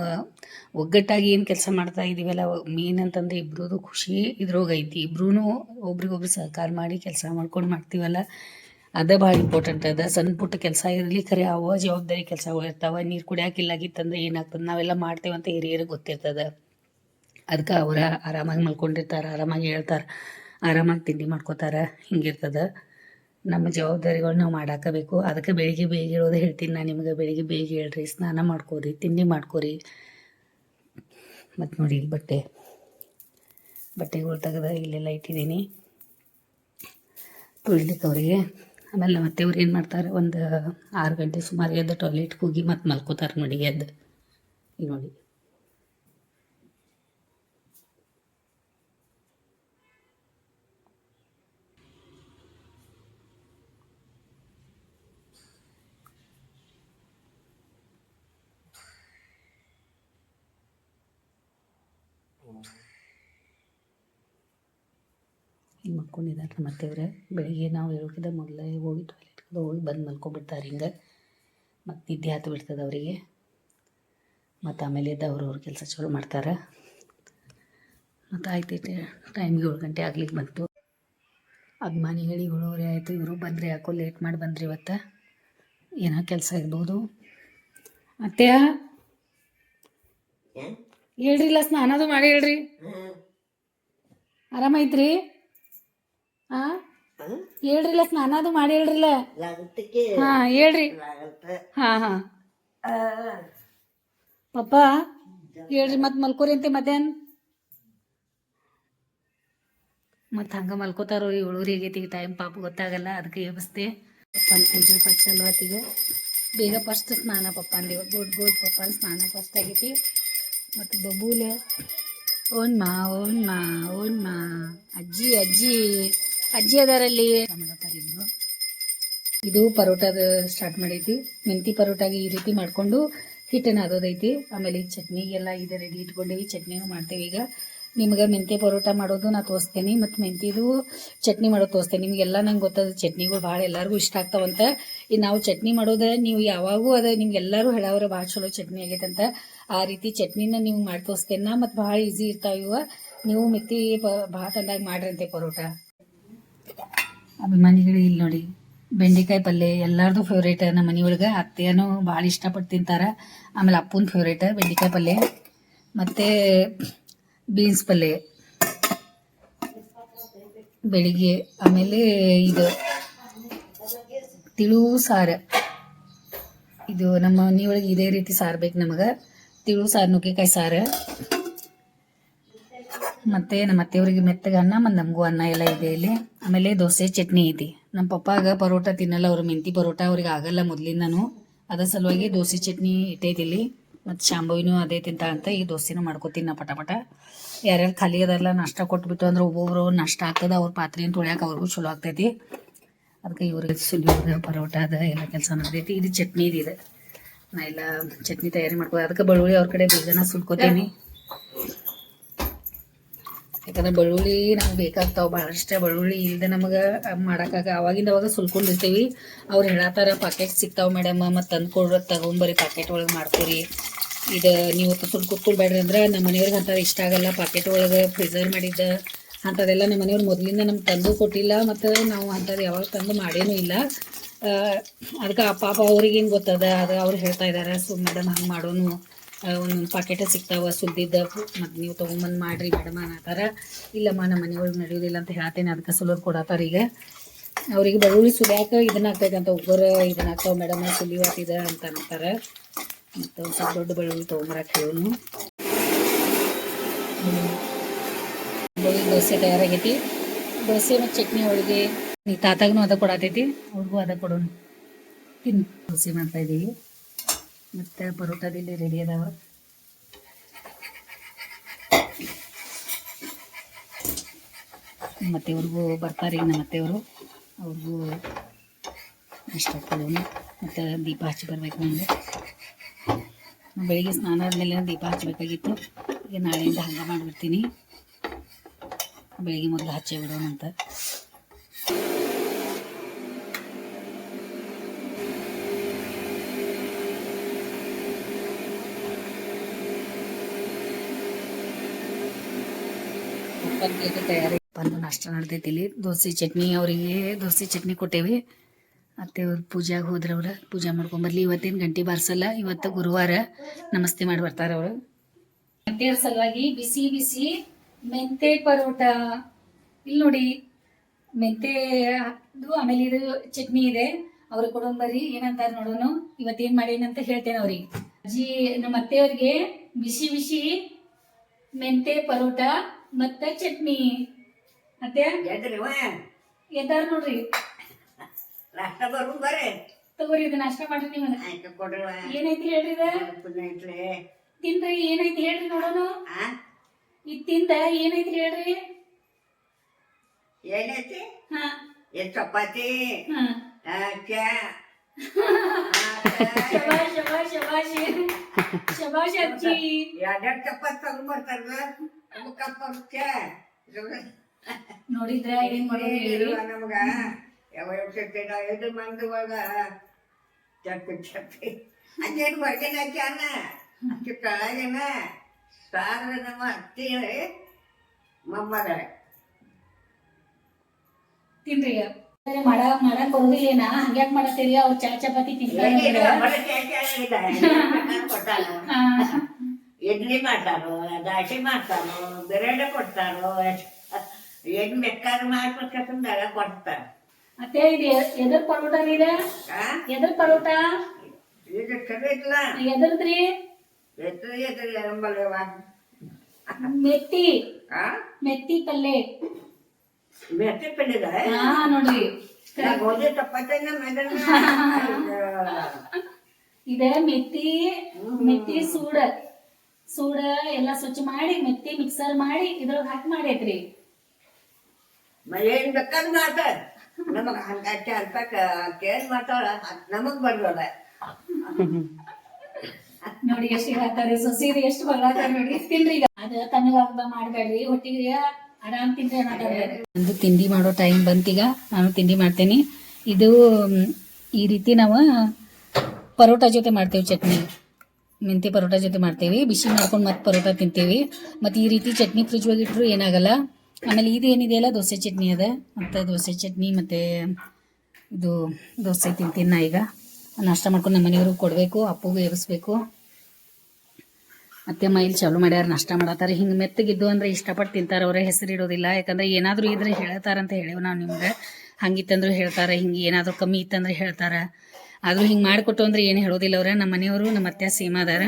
ಒಗ್ಗಟ್ಟಾಗಿ ಏನು ಕೆಲಸ ಮಾಡ್ತಾ ಇದ್ದೀವಲ್ಲ, ಮೇನ್ ಅಂತಂದರೆ ಇಬ್ರದ್ದು ಖುಷಿ ಇದ್ರೋಗೈತಿ. ಇಬ್ರೂ ಒಬ್ರಿಗೊಬ್ರು ಸಹಕಾರ ಮಾಡಿ ಕೆಲಸ ಮಾಡ್ಕೊಂಡು ಮಾಡ್ತೀವಲ್ಲ, ಅದೇ ಭಾಳ ಇಂಪಾರ್ಟೆಂಟ್ ಅದ. ಸಣ್ಣ ಪುಟ್ಟ ಕೆಲಸ ಇರಲಿ ಖರೆ, ಅವ ಜವಾಬ್ದಾರಿ ಕೆಲಸಗಳು ಇರ್ತಾವೆ. ನೀರು ಕುಡಿಯೋಕ್ಕಿಲ್ಲಾಗಿತ್ತಂದ್ರೆ ಏನಾಗ್ತದೆ, ನಾವೆಲ್ಲ ಮಾಡ್ತೇವಂತ ಹಿರಿಯರಿಗೆ ಗೊತ್ತಿರ್ತದೆ. ಅದಕ್ಕೆ ಅವರ ಆರಾಮಾಗಿ ಮಲ್ಕೊಂಡಿರ್ತಾರೆ, ಆರಾಮಾಗಿ ಹೇಳ್ತಾರೆ, ಆರಾಮಾಗಿ ತಿಂಡಿ ಮಾಡ್ಕೋತಾರೆ. ಹಿಂಗಿರ್ತದೆ. ನಮ್ಮ ಜವಾಬ್ದಾರಿಗಳು ನಾವು ಮಾಡಾಕಬೇಕು. ಅದಕ್ಕೆ ಬೆಳಿಗ್ಗೆ ಬೇಗ ಹೇಳೋದು ಹೇಳ್ತೀನಿ ನಾನು ನಿಮಗೆ. ಬೆಳಿಗ್ಗೆ ಬೇಗ ಹೇಳ್ರಿ, ಸ್ನಾನ ಮಾಡ್ಕೋರಿ, ತಿಂಡಿ ಮಾಡ್ಕೋರಿ. ಮತ್ತು ನೋಡಿ ಇಲ್ಲಿ ಬಟ್ಟೆಗಳು ತೆಗೆದು ಇಲ್ಲೆಲ್ಲ ಇಟ್ಟಿದ್ದೀನಿ ತೊಳಿಲಿಕ್ಕೆ ಅವರಿಗೆ. ಆಮೇಲೆ ಮತ್ತೆ ಅವ್ರು ಏನು ಮಾಡ್ತಾರೆ, ಒಂದು 6 ಗಂಟೆ ಸುಮಾರು ಎದ್ದು ಟಾಯ್ಲೆಟ್ಗೆ ಹೋಗಿ ಮತ್ತೆ ಮಲ್ಕೋತಾರೆ ನೋಡಿ ಎದ್ದು. ಈಗ ನೋಡಿ ಹಿಂಗೆ ಮಲ್ಕೊಂಡಿದ್ದಾರೆ ಮತ್ತೆ ಇವ್ರೆ. ಬೆಳಿಗ್ಗೆ ನಾವು ಹೇಳೋಕ್ಕಿಂತ ಮೊದಲೇ ಹೋಗಿ ಟಾಯ್ಲೆಟ್ಗೆ ಹೋಗಿ ಬಂದು ಮಲ್ಕೊಬಿಡ್ತಾರೆ. ಹಿಂಗೆ ಮತ್ತು ನಿದ್ದೆ ಹತ್ತು ಬಿಡ್ತದೆ ಅವರಿಗೆ. ಮತ್ತು ಆಮೇಲೆ ಎದ್ದು ಅವ್ರವ್ರ ಕೆಲಸ ಚಾಲು ಮಾಡ್ತಾರೆ. ಮತ್ತು ಆಯ್ತು ಟೈಮ್ 7 ಗಂಟೆ ಆಗ್ಲಿಕ್ಕೆ ಬಂತು. ಅಭಿಮಾನಿಗಳು ಏಳುವರೆ ಆಯಿತು. ಇವರು ಬಂದರೆ ಯಾಕೋ ಲೇಟ್ ಮಾಡಿ ಬಂದ್ರಿ ಇವತ್ತು. ಏನೋ ಕೆಲಸ ಇರ್ಬೋದು. ಅತ್ತೆಯ ಹೇಳ್ರಿಲ್ಲ, ಸ್ನಾನದು ಮಾಡಿ ಹೇಳ್ರಿ. ಆರಾಮೈತ್ರಿ? ಹಾಂ ಹೇಳ್ರಿಲ್ಲ, ಸ್ನಾನದು ಮಾಡಿ ಹೇಳ್ರಿಲ್ಲ. ಹಾಂ ಹೇಳ್ರಿ. ಹಾಂ ಪಪ್ಪ ಹೇಳ್ರಿ, ಮತ್ತೆ ಮಲ್ಕೋರಿ ಅಂತೆ ಮಧ್ಯಾಹ್ನ. ಮತ್ತು ಹಂಗೆ ಮಲ್ಕೋತಾರೋ 7 ಆಗೈತಿ ಈಗ ಟೈಮ್ ಪಾಪ ಗೊತ್ತಾಗಲ್ಲ, ಅದಕ್ಕೆ ಎಬ್ಬಿಸ್ದೆ. ಪಪ್ಪನ ಪೂಜೆ ಪಟ್ಟು ಚಲೋ ಆತೀಗ. ಬೇಗ ಫಸ್ಟ್ ಸ್ನಾನ ಪಪ್ಪಂದು ಗೋಡ್ ಪಪ್ಪನ ಸ್ನಾನ ಫಸ್ಟ್ ಆಗೈತಿ. ಮತ್ತು ಬಬೂಲೆ ಓಣ್ಮಾ ಓಣ್ಮಾ ಓಣ್ಮಾ ಅಜ್ಜಿ ಅಜ್ಜಿ ಅಜ್ಜಿ ಅದರಲ್ಲಿ ಮಾಡತ್ತಾರಿದ್ರು. ಇದು ಪರೋಟದ ಸ್ಟಾರ್ಟ್ ಮಾಡೈತಿ. ಮೆಂತಿ ಪರೋಟಾಗಿ ಈ ರೀತಿ ಮಾಡಿಕೊಂಡು ಹಿಟ್ಟನ್ನು ಅದೋದೈತಿ. ಆಮೇಲೆ ಈ ಚಟ್ನಿಗೆಲ್ಲ ಇದು ರೆಡಿ ಇಟ್ಕೊಂಡೇವಿ. ಚಟ್ನಿನೂ ಮಾಡ್ತೇವೆ ಈಗ. ನಿಮ್ಗೆ ಮೆಂತ್ಯ ಪರೋಟ ಮಾಡೋದು ನಾ ತೋರಿಸ್ತೇನೆ, ಮತ್ತು ಮೆಂತಿದು ಚಟ್ನಿ ಮಾಡೋದು ತೋರಿಸ್ತೇನೆ. ನಿಮಗೆಲ್ಲ ನಂಗೆ ಗೊತ್ತದ ಚಟ್ನಿಗಳು ಭಾಳ ಎಲ್ಲರಿಗೂ ಇಷ್ಟ ಆಗ್ತಾವಂತ. ಈಗ ನಾವು ಚಟ್ನಿ ಮಾಡೋದು ನೀವು ಯಾವಾಗೂ ಅದ ನಿಮ್ಗೆಲ್ಲರೂ ಹೇಳವ್ರೆ ಭಾಳ ಚಲೋ ಚಟ್ನಿ ಆಗೈತೆ ಅಂತ. ಆ ರೀತಿ ಚಟ್ನಿನ ನೀವು ಮಾಡಿ ತೋರಿಸ್ತೇನೆ. ಮತ್ತು ಭಾಳ ಈಸಿ ಇರ್ತಾವೆ ಇವ. ನೀವು ಮೆತ್ತಿ ಭಾಳ ತಂದಾಗ ಮಾಡ್ರಂತೆ ಪರೋಟ. ಅಭಿಮಾನಿಗಳು ಇಲ್ಲಿ ನೋಡಿ, ಬೆಂಡೆಕಾಯಿ ಪಲ್ಯ ಎಲ್ಲರದು ಫೇವ್ರೇಟ್. ನಮ್ಮ ಮನೆಯೊಳಗೆ ಅತ್ತೆಯೂ ಭಾಳ ಇಷ್ಟಪಟ್ಟು ತಿಂತಾರೆ. ಆಮೇಲೆ ಅಪ್ಪನ ಫೇವ್ರೇಟ್ ಬೆಂಡೆಕಾಯಿ ಪಲ್ಯ. ಮತ್ತು ಬೀನ್ಸ್ ಪಲ್ಯ ಬೆಳಿಗ್ಗೆ. ಆಮೇಲೆ ಇದು ತಿಳು ಸಾರು. ಇದು ನಮ್ಮ ಮನೆಯೊಳಗೆ ಇದೇ ರೀತಿ ಸಾರು ಬೇಕು ನಮಗೆ. ತಿಳು ಸಾರು, ನುಗ್ಗೆಕಾಯಿ ಸಾರು. ಮತ್ತು ನಮ್ಮ ಅತ್ತೆಯವ್ರಿಗೆ ಮೆತ್ತಗೆ ಅನ್ನ, ಮತ್ತು ನಮಗೂ ಅನ್ನ ಎಲ್ಲ ಇದೆ ಇಲ್ಲಿ. ಆಮೇಲೆ ದೋಸೆ ಚಟ್ನಿ ಐತಿ. ನಮ್ಮ ಪಪ್ಪಾಗ ಪರೋಟ ತಿನ್ನಲ್ಲ, ಅವರು ಮೆಂತಿ ಪರೋಟ ಅವ್ರಿಗೆ ಆಗಲ್ಲ ಮೊದಲಿಂದನೂ. ಅದರ ಸಲುವಾಗಿ ದೋಸೆ ಚಟ್ನಿ ಇಟ್ಟೈತಿಲ್ಲಿ. ಮತ್ತು ಶಾಂಭವಿನೂ ಅದೇ ತಿಂತ ಅಂತ ಈ ದೋಸೆನೂ ಮಾಡ್ಕೊತೀನಿ ನಾ ಪಟ. ಯಾರ್ಯಾರು ಖಾಲಿ ಅದಾರಲ್ಲ ನಾಷ್ಟ ಕೊಟ್ಬಿಟ್ಟು ಅಂದ್ರೆ ಒಬ್ಬೊಬ್ರು ನಾಷ್ಟ ಆಗ್ತದೆ, ಅವ್ರ ಪಾತ್ರೆನ ತೊಳ್ಯಾಕೆ ಅವ್ರಿಗೂ ಚಲೋ ಆಗ್ತೈತಿ. ಅದಕ್ಕೆ ಇವ್ರಿಗೆ ಸುಲಿಯೋದು ಪರೋಟ ಅದ ಎಲ್ಲ ಕೆಲಸ ನಡೆದೈತಿ. ಇದು ಚಟ್ನಿ ಇದೆ. ನಾ ಎಲ್ಲ ಚಟ್ನಿ ತಯಾರಿ ಮಾಡ್ಕೋ. ಅದಕ್ಕೆ ಬೆಳ್ಳುಳ್ಳಿ ಅವ್ರ ಕಡೆ ಬೇಗನ ಸುಲ್ಕೋತೀನಿ. ಯಾಕಂದ್ರೆ ಬೆಳ್ಳುಳ್ಳಿ ನಮ್ಗೆ ಬೇಕಾಗ್ತಾವೆ ಭಾಳಷ್ಟೇ. ಬೆಳ್ಳುಳ್ಳಿ ಇಲ್ಲದೆ ನಮಗೆ ಮಾಡೋಕ್ಕಾಗ ಅವಾಗಿಂದ ಅವಾಗ ಸುಲ್ಕೊಂಡಿರ್ತೀವಿ. ಅವ್ರು ಹೇಳತ್ತಾರ ಪಾಕೆಟ್ ಸಿಗ್ತಾವೆ ಮೇಡಮ್, ಮತ್ತು ತಂದ್ಕೊಡ್ರಿ, ತಗೊಂಬರಿ ಪಾಕೆಟ್ ಒಳಗೆ ಮಾಡ್ಕೊರಿ. ಇದು ನೀವು ಸುಲ್ಕೊಟ್ಕೊಳ್ಬೇಡ್ರಿ ಅಂದ್ರೆ ನಮ್ಮ ಮನೆಯವ್ರಿಗೆ ಅಂಥದ್ದು ಇಷ್ಟ ಆಗಲ್ಲ. ಪಾಕೆಟ್ ಒಳಗೆ ಪ್ರಿಸರ್ವ್ ಮಾಡಿದ್ದ ಅಂಥದ್ದೆಲ್ಲ ನಮ್ಮ ಮನೆಯವ್ರು ಮೊದಲಿಂದ ನಮ್ಗೆ ತಂದು ಕೊಟ್ಟಿಲ್ಲ, ಮತ್ತು ನಾವು ಅಂಥದ್ದು ಯಾವಾಗ ತಂದು ಮಾಡೇನೂ ಇಲ್ಲ. ಅದಕ್ಕೆ ಪಾಪ ಅವ್ರಿಗೇನು ಗೊತ್ತದ, ಅದು ಅವ್ರು ಹೇಳ್ತಾ ಇದ್ದಾರೆ ಮೇಡಮ್ ಹಂಗೆ ಮಾಡೋನು, ಒಂದೊಂದು ಪಾಕೆಟ ಸಿಗ್ತಾವೆ ಸುದ್ದಿದ್ದ, ಮತ್ತು ನೀವು ತೊಗೊಂಬಂದು ಮಾಡಿರಿ ಮೇಡಮ್ ಅನ್ನತ್ತಾರ. ಇಲ್ಲಮ್ಮ ನಮ್ಮ ಮನೆಯೊಳಗೆ ನಡೆಯೋದಿಲ್ಲ ಅಂತ ಹೇಳ್ತೇನೆ. ಅದಕ್ಕೆ ಸುಲೋರು ಕೊಡತ್ತಾರ. ಈಗ ಅವ್ರಿಗೆ ಬೆಳ್ಳುಳ್ಳಿ ಸುಲಿಯಾಕೆ ಇದನ್ನ ಆಗ್ತೈತೆ ಅಂತ ಒಬ್ಬರು ಇದನ್ನ ಆಗ್ತಾವೆ ಮೇಡಮ್ ಸುಲಿವಾತಿದ ಅಂತ ಅಂತಾರೆ. ಮತ್ತು ಒಂದು ಸ್ವಲ್ಪ ದೊಡ್ಡ ಬೆಳ್ಳುಳ್ಳಿ ತೊಗೊಂಬರಕ್ಕೆ ಹೇಳೋನು. ದೋಸೆ ತಯಾರಾಗೈತಿ. ದೋಸೆ ಮತ್ತು ಚಟ್ನಿ ಅವಳಿಗೆ ಈ ತಾತಾಗೂ ಅದ ಕೊಡತೈತಿ, ಅವ್ರಿಗೂ ಅದ ಕೊಡೋನು. ತಿನ್ನು. ದೋಸೆ ಮಾಡ್ತಾಯಿದ್ದೀವಿ. ಮತ್ತು ಪರೋಟದಲ್ಲಿ ರೆಡಿ ಅದಾವ. ಮತ್ತು ಇವ್ರಿಗೂ ಬರ್ತಾರೆ ಈಗ ನಮ್ಮ ಅತ್ತೆಯವರು, ಅವ್ರಿಗೂ ಇಷ್ಟ ಕೊಡೋನು. ಮತ್ತು ದೀಪ ಹಚ್ಚಿ ಬರ್ಬೇಕು ನನಗೆ. ಬೆಳಿಗ್ಗೆ ಸ್ನಾನ ಆದಮೇಲೆ ದೀಪ ಹಚ್ಚಬೇಕಾಗಿತ್ತು. ಈಗ ನಾಳೆಯಿಂದ ಹಂಗೆ ಮಾಡಿಬಿಡ್ತೀನಿ. ಬೆಳಿಗ್ಗೆ ಮೊದಲು ಹಚ್ಚೇ ಬಿಡೋಣ ಅಂತ. ತಯಾರಿ ಬಂದು ನಾಷ್ಟ ನಡ್ದೈತಿ ಇಲ್ಲಿ. ದೋಸೆ ಚಟ್ನಿ ಅವರಿಗೆ ದೋಸೆ ಚಟ್ನಿ ಕೊಟ್ಟೇವಿ. ಮತ್ತು ಅವ್ರು ಪೂಜೆಗೆ ಹೋದ್ರೆ ಅವ್ರು ಪೂಜೆ ಮಾಡ್ಕೊಂಬರ್ಲಿ. ಇವತ್ತೇನು ಗಂಟೆ ಬಾರಿಸಲ್ಲ, ಇವತ್ತು ಗುರುವಾರ ನಮಸ್ತೆ ಮಾಡಿ ಬರ್ತಾರೆ ಅವರು. ಮೆಂತ್ಯ ಸಲುವಾಗಿ ಬಿಸಿ ಬಿಸಿ ಮೆಂತೆ ಪರೋಟ ಇಲ್ಲಿ ನೋಡಿ. ಮೆಂತೆದು ಆಮೇಲೆ ಇದು ಚಟ್ನಿ ಇದೆ. ಅವ್ರಿಗೆ ಕೊಡೋಂಬರ್ರಿ ಏನಂತಾರೆ ನೋಡೋನು. ಇವತ್ತೇನು ಮಾಡೇನಂತ ಹೇಳ್ತೇನೆ ಅವ್ರಿಗೆ. ಅಜ್ಜಿ ನಮ್ಮ ಅತ್ತೆಯವ್ರಿಗೆ ಬಿಸಿ ಬಿಸಿ ಮೆಂತೆ ಪರೋಟ ಮತ್ತೆ ಚಟ್ನಿ. ಮತ್ತೆ ಎದ್ದಾರ ನೋಡ್ರಿ. ತಗೋರಿ ಇದು ನಾಷ್ಟ ಮಾಡ್ರಿ. ನಿಮಗೆ ಏನೈತಿ ಹೇಳ್ರಿ. ಇದ ತಿನ್ರಿ. ಏನೈತಿ ಹೇಳ್ರಿ ನೋಡೋನು. ಇದು ತಿಂದ ಏನೈತಿ ಹೇಳ್ರಿ. ಏನೈತಿ? ಚಪಾತಿ. ಶಬಾಷ್ ಶಬಾಷ್ ಶಬಾಷ್ ಶಬಾಷ್ ಅಜ್ಜಿ. ಎರಡೆರಡು ಚಪಾತಿ ತಗೊಂಡ್ಬರ್ತಾರ. ನೋಡಿದ್ರ ಏನ್ ಮಾಡೋದು ನಮಗ ಯಾವ ಇದು ಮಂದಿವಾಗ ಚಪ್ಪಿ ಚಪ್ಪಿ ಅಜ್ಜೇನು ಹೊರಗಿನ ಅಜ್ಜಾನ ಅಕ್ಕಿ ಕೆಳಗಿನ ಸಾರ ನಮ್ಮ ಅತ್ತಿ ಮೊಮ್ಮಗ ತಿನ್ರಿ. ಮಾಡಕ್ ಬರುದಿಲ್ಲೇನ? ಹಂಗ್ಯಾಕ್ ಮಾಡತ್ತೀರಿ? ಅವ್ರು ಚಪಾತಿ ಇಡ್ಲಿ ಮಾಡ್ತಾರೋ, ದಾಸಿ ಮಾಡ್ತಾರೋ, ಬಿರಿಯಾನಿ ಕೊಡ್ತಾರೋ, ಏನ್ ಬೇಕಾದ್ರೂ ಮಾಡ್ಕೊಡ್ತಾರ ಕೊಡ್ತಾರ. ಮತ್ತೆ ಇದು ಎದ್ರ ಪರೋಟ ರೀ? ಎದ್ರ ಪರೋಟ ಇದು ಚಲೋ ಇಲ್ಲ. ಎದ್ರದ್ರಿ? ಮೆತ್ತಿ ಮೆತ್ತಿ ಪಲ್ಲೆ. ಮೆತ್ತೆ ಪಲ್ಯದ ಹಾ ನೋಡ್ರಿ ಗೋಧಿ ಚಪಾತಿನ ಮೆದನ ಇದೇ ಮೆತ್ತಿ ಮೆತ್ತಿ ಸೂಡ ಎಲ್ಲ ಸ್ವಚ್ಛ ಮಾಡಿ ಮೆತ್ತಿ ಮಿಕ್ಸರ್ ಮಾಡಿ ಇದ್ರೊಳಗೆ ಹಾಕಿ ಮಾಡೈತ್ರಿ. ಏನ್ ಬೇಕಾದ್ ಮಾತಾಡ ನಮಗ ಹಂಗ ಅಲ್ಪಕ್ಕ ಕೇಳ್ ಮಾತಾಡ ನಮಗ್ ಬರ್ದದ ನೋಡಿ ಎಷ್ಟು ಹೇಳ್ತಾರೆ ಸೊಸೀರಿ ಎಷ್ಟು ಬಳ್ಳಾತಾರ ನೋಡಿ. ತಿನ್ರಿ ಈಗ ಅದ ತಣ್ಣಗಾಗ್ದ ಮಾಡ್ಬೇಡ್ರಿ, ಹೊಟ್ಟಿಗೆ ಆರಾಮ್ ತಿಂದ್ರೆ ಏನಾಗ್ತದೆ. ಒಂದು ತಿಂಡಿ ಮಾಡೋ ಟೈಮ್ ಬಂತೀಗ, ನಾನು ತಿಂಡಿ ಮಾಡ್ತೇನೆ. ಇದು ಈ ರೀತಿ ನಾವು ಪರೋಟ ಜೊತೆ ಮಾಡ್ತೇವೆ, ಚಟ್ನಿ ಮೆಂತಿ ಪರೋಟ ಜೊತೆ ಮಾಡ್ತೇವೆ. ಬಿಸಿ ಮಾಡ್ಕೊಂಡು ಮತ್ತೆ ಪರೋಟ ತಿಂತೀವಿ. ಮತ್ತು ಈ ರೀತಿ ಚಟ್ನಿ ಫ್ರಿಜ್ ಒಳಗೆ ಇಟ್ಟರು ಏನಾಗಲ್ಲ. ಆಮೇಲೆ ಇದು ಏನಿದೆಯಲ್ಲ ದೋಸೆ ಚಟ್ನಿ ಅದ, ಮತ್ತು ದೋಸೆ ಚಟ್ನಿ ಮತ್ತು ಇದು ದೋಸೆ ತಿಂತೀನಿ ನಾ. ಈಗ ನಾಷ್ಟ ಮಾಡ್ಕೊಂಡು ನಮ್ಮ ಮನೆಯವ್ರಿಗೆ ಕೊಡಬೇಕು, ಅಪ್ಪಗೂ ಎಬ್ಬಿಸ್ಬೇಕು. ಮತ್ತೆ ಮೈಲಿ ಚಾಲು ಮಾಡ್ಯಾರ, ನಾಷ್ಟ ಮಾಡತ್ತಾರೆ. ಹಿಂಗೆ ಮೆತ್ತಗಿದ್ದು ಅಂದರೆ ಇಷ್ಟಪಟ್ಟು ತಿಂತಾರೆ, ಅವರೇ ಹೆಸರು ಇಡೋದಿಲ್ಲ. ಯಾಕಂದ್ರೆ ಏನಾದರೂ ಇದ್ರೆ ಹೇಳ್ತಾರಂತ ಹೇಳೇವು ನಾವು ನಿಮ್ಗೆ. ಹಂಗಿತ್ತಂದ್ರೆ ಹೇಳ್ತಾರೆ, ಹಿಂಗೆ ಏನಾದರೂ ಕಮ್ಮಿ ಇತ್ತಂದ್ರೆ ಹೇಳ್ತಾರೆ. ಆದರೂ ಹಿಂಗೆ ಮಾಡಿಕೊಟ್ಟು ಅಂದ್ರೆ ಏನು ಹೇಳೋದಿಲ್ಲ ಅವ್ರೆ. ನಮ್ಮ ಮನೆಯವರು ನಮ್ಮ ಅತ್ತೆ ಸೇಮ್ ಅದಾರ.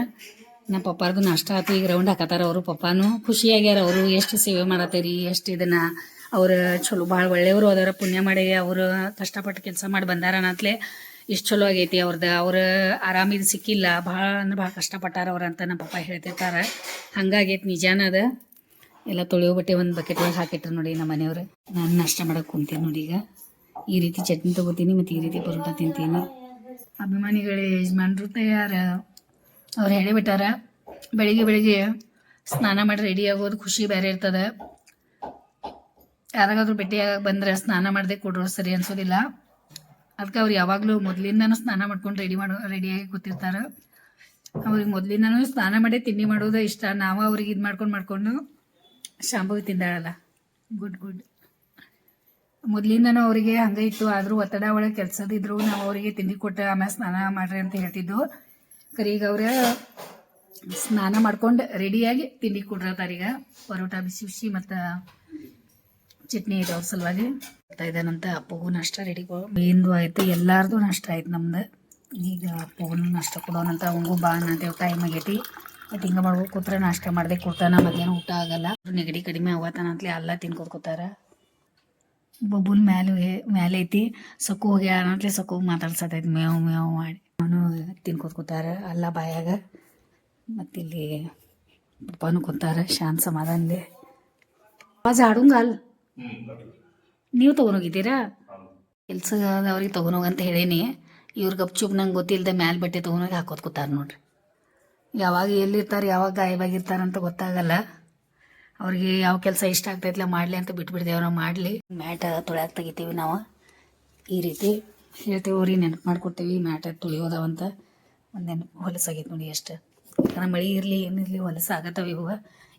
ನಮ್ಮ ಪಪ್ಪಾರ್ದು ನಾಷ್ಟ ಆತು, ಈಗ ರೌಂಡ್ ಹಾಕತ್ತಾರ. ಅವರು ಪಪ್ಪಾನು ಖುಷಿಯಾಗ್ಯಾರ. ಅವರು ಎಷ್ಟು ಸೇವೆ ಮಾಡತ್ತೀರಿ, ಎಷ್ಟು ಇದನ್ನು ಅವ್ರು ಚಲೋ ಭಾಳ ಒಳ್ಳೆಯವರು ಅದರ, ಪುಣ್ಯ ಮಾಡಿ ಅವರು ಕಷ್ಟಪಟ್ಟು ಕೆಲಸ ಮಾಡಿ ಬಂದಾರ ಅನ್ನತ್ಲೆ ಇಷ್ಟು ಚಲೋ ಆಗೈತಿ ಅವ್ರದ್ದು. ಅವ್ರು ಆರಾಮಿದು ಸಿಕ್ಕಿಲ್ಲ, ಭಾಳ ಅಂದ್ರೆ ಭಾಳ ಕಷ್ಟಪಟ್ಟಾರ ಅವ್ರು ಅಂತ ನಮ್ಮ ಪಪ್ಪ ಹೇಳ್ತಿರ್ತಾರೆ. ಹಂಗಾಗೈತಿ, ನಿಜಾನ ಅದ. ಎಲ್ಲ ತೊಳೆಯೋ ಬಟ್ಟೆ ಒಂದು ಬಕೆಟ್ ಒಳಗೆ ಹಾಕಿಟ್ರು ನೋಡಿ ನಮ್ಮ ಮನೆಯವ್ರು. ನಾನು ನಾಷ್ಟ ಮಾಡೋಕೆ ಕುಂತೀನಿ ನೋಡಿ. ಈಗ ಈ ರೀತಿ ಚಟ್ನಿ ತೊಗೋತೀನಿ ಮತ್ತು ಈ ರೀತಿ ಪರೋಟ ತಿಂತೀನಿ. ಅಭಿಮಾನಿಗಳೇ, ಯಜಮಾನ್ರು ತಯಾರ. ಅವ್ರು ಹೇಳಿಬಿಟ್ಟಾರ, ಬೆಳಿಗ್ಗೆ ಸ್ನಾನ ಮಾಡಿ ರೆಡಿ ಆಗೋದು ಖುಷಿ ಬೇರೆ ಇರ್ತದೆ. ಯಾರಾಗಾದ್ರೂ ಭೇಟಿಯಾಗಿ ಬಂದ್ರೆ ಸ್ನಾನ ಮಾಡದೆ ಕೊಡ್ರೋ ಸರಿ ಅನ್ಸೋದಿಲ್ಲ. ಅದಕ್ಕೆ ಅವ್ರು ಯಾವಾಗಲೂ ಮೊದಲಿಂದನೂ ಸ್ನಾನ ಮಾಡ್ಕೊಂಡು ರೆಡಿಯಾಗಿ ಕೂತಿರ್ತಾರೆ. ಅವ್ರಿಗೆ ಮೊದಲಿಂದನೂ ಸ್ನಾನ ಮಾಡಿ ತಿಂಡಿ ಮಾಡೋದು ಇಷ್ಟ. ನಾವು ಅವ್ರಿಗೆ ಇದು ಮಾಡ್ಕೊಂಡು ಶಾಂಭವಿ ತಿಂದಾಳಲ್ಲ, ಗುಡ್ ಮೊದಲಿಂದನೂ ಅವರಿಗೆ ಹಂಗೆ ಇತ್ತು. ಆದರೂ ಒತ್ತಡ ಒಳಗೆ ಕೆಲಸದಿದ್ರು ನಾವು ಅವರಿಗೆ ತಿಂಡಿ ಕೊಟ್ಟು ಆಮೇಲೆ ಸ್ನಾನ ಮಾಡ್ರಿ ಅಂತ ಹೇಳ್ತಿದ್ದು. ಕರೀಗ ಅವ್ರು ಸ್ನಾನ ಮಾಡ್ಕೊಂಡು ರೆಡಿಯಾಗಿ ತಿಂಡಿ ಕೊಡ್ರತಾರೀಗ. ಪರೋಟ ಬಿಸಿ ಮತ್ತು ಚಟ್ನಿ ಇದೆ ಅವ್ರ ಸಲುವಾಗಿ ಬರ್ತಾ ಇದ್ದಾನಂತ. ಅಪ್ಪಗೂ ನಾಷ್ಟ ರೆಡಿ ಏನು ಆಯಿತು, ಎಲ್ಲಾರ್ದು ನಾಷ್ಟ ಆಯ್ತು ನಮ್ದು. ಈಗ ಅಪ್ಪಗೂ ನಾಷ್ಟ ಕೊಡೋಣಂತ, ಅವಂಗೂ ಬಾ ಅಂತೇವೆ, ಟೈಮ್ ಆಗೈತಿ. ಮತ್ತು ಹಿಂಗೆ ಮಾಡ್ಬೇಕು ಕೂತ್ರೆ ನಾಷ್ಟ ಮಾಡದೆ ಕೊಡ್ತಾನ, ಮಧ್ಯಾಹ್ನ ಊಟ ಆಗಲ್ಲ. ನೆಗಡಿ ಕಡಿಮೆ ಆಗತ್ತಾನ ಅಂತಲೇ ಎಲ್ಲ ತಿನ್ಕೋತಾರ. ಬಬ್ಬುನ್ ಮ್ಯಾಲೆ ಐತಿ, ಸೊಕ್ಕು ಹೋಗಿ ಅನ್ನತ್ಲೆ ಸೊಕ್ಕು ಮಾತಾಡ್ಸತೈತಿ, ಮೇವು ಮಾಡಿ. ಅವನು ತಿನ್ಕೋತಾರ ಅಲ್ಲ ಬಾಯಾಗ. ಮತ್ತಿಲ್ಲಿ ಪಪ್ಪನೂ ಕೂತಾರ ಶಾಂತ ಸಮಾಧಾನಲೆ. ಆವಾಜ್ ಆಡುಂಗ ಅಲ್ಲ, ನೀವು ತೊಗೊಂಡೋಗಿದ್ದೀರಾ ಕೆಲ್ಸದವ್ರಿಗೆ ತೊಗೊಂಡೋಗಂತ ಹೇಳೀನಿ. ಇವ್ರು ಗಪ್ಚುಪ್ ನಂಗೆ ಗೊತ್ತಿಲ್ಲದೆ ಮ್ಯಾಲೆ ಬಟ್ಟೆ ತೊಗೊಂಡೋಗಿ ಹಾಕೋದು ಕೂತಾರ ನೋಡ್ರಿ. ಯಾವಾಗ ಎಲ್ಲಿರ್ತಾರೆ, ಯಾವಾಗ ಗಾಯವಾಗಿರ್ತಾರಂತ ಗೊತ್ತಾಗಲ್ಲ. ಅವ್ರಿಗೆ ಯಾವ ಕೆಲಸ ಇಷ್ಟ ಆಗ್ತೈತಿಲ್ಲ ಮಾಡಲಿ ಅಂತ ಬಿಟ್ಬಿಡ್ತೇವೆ ನಾವು. ಮಾಡಲಿ ಮ್ಯಾಟ ತೊಳ್ಯಾಕೆ ತೆಗಿತೀವಿ ನಾವು. ಈ ರೀತಿ ಹೇಳ್ತೇವೆ ಅವ್ರಿಗೆ, ನೆನಪು ಮಾಡ್ಕೊಡ್ತೀವಿ. ಮ್ಯಾಟ ತುಳಿಯೋದವಂತ ಒಂದು ನೆನಪು ಹೊಲಸಾಗೈತೆ ನೋಡಿ ಅಷ್ಟು. ಯಾಕಂದ್ರೆ ಮಳೆ ಇರಲಿ ಏನಿರಲಿ ಹೊಲಸಾಗತ್ತವೆ ಇವು.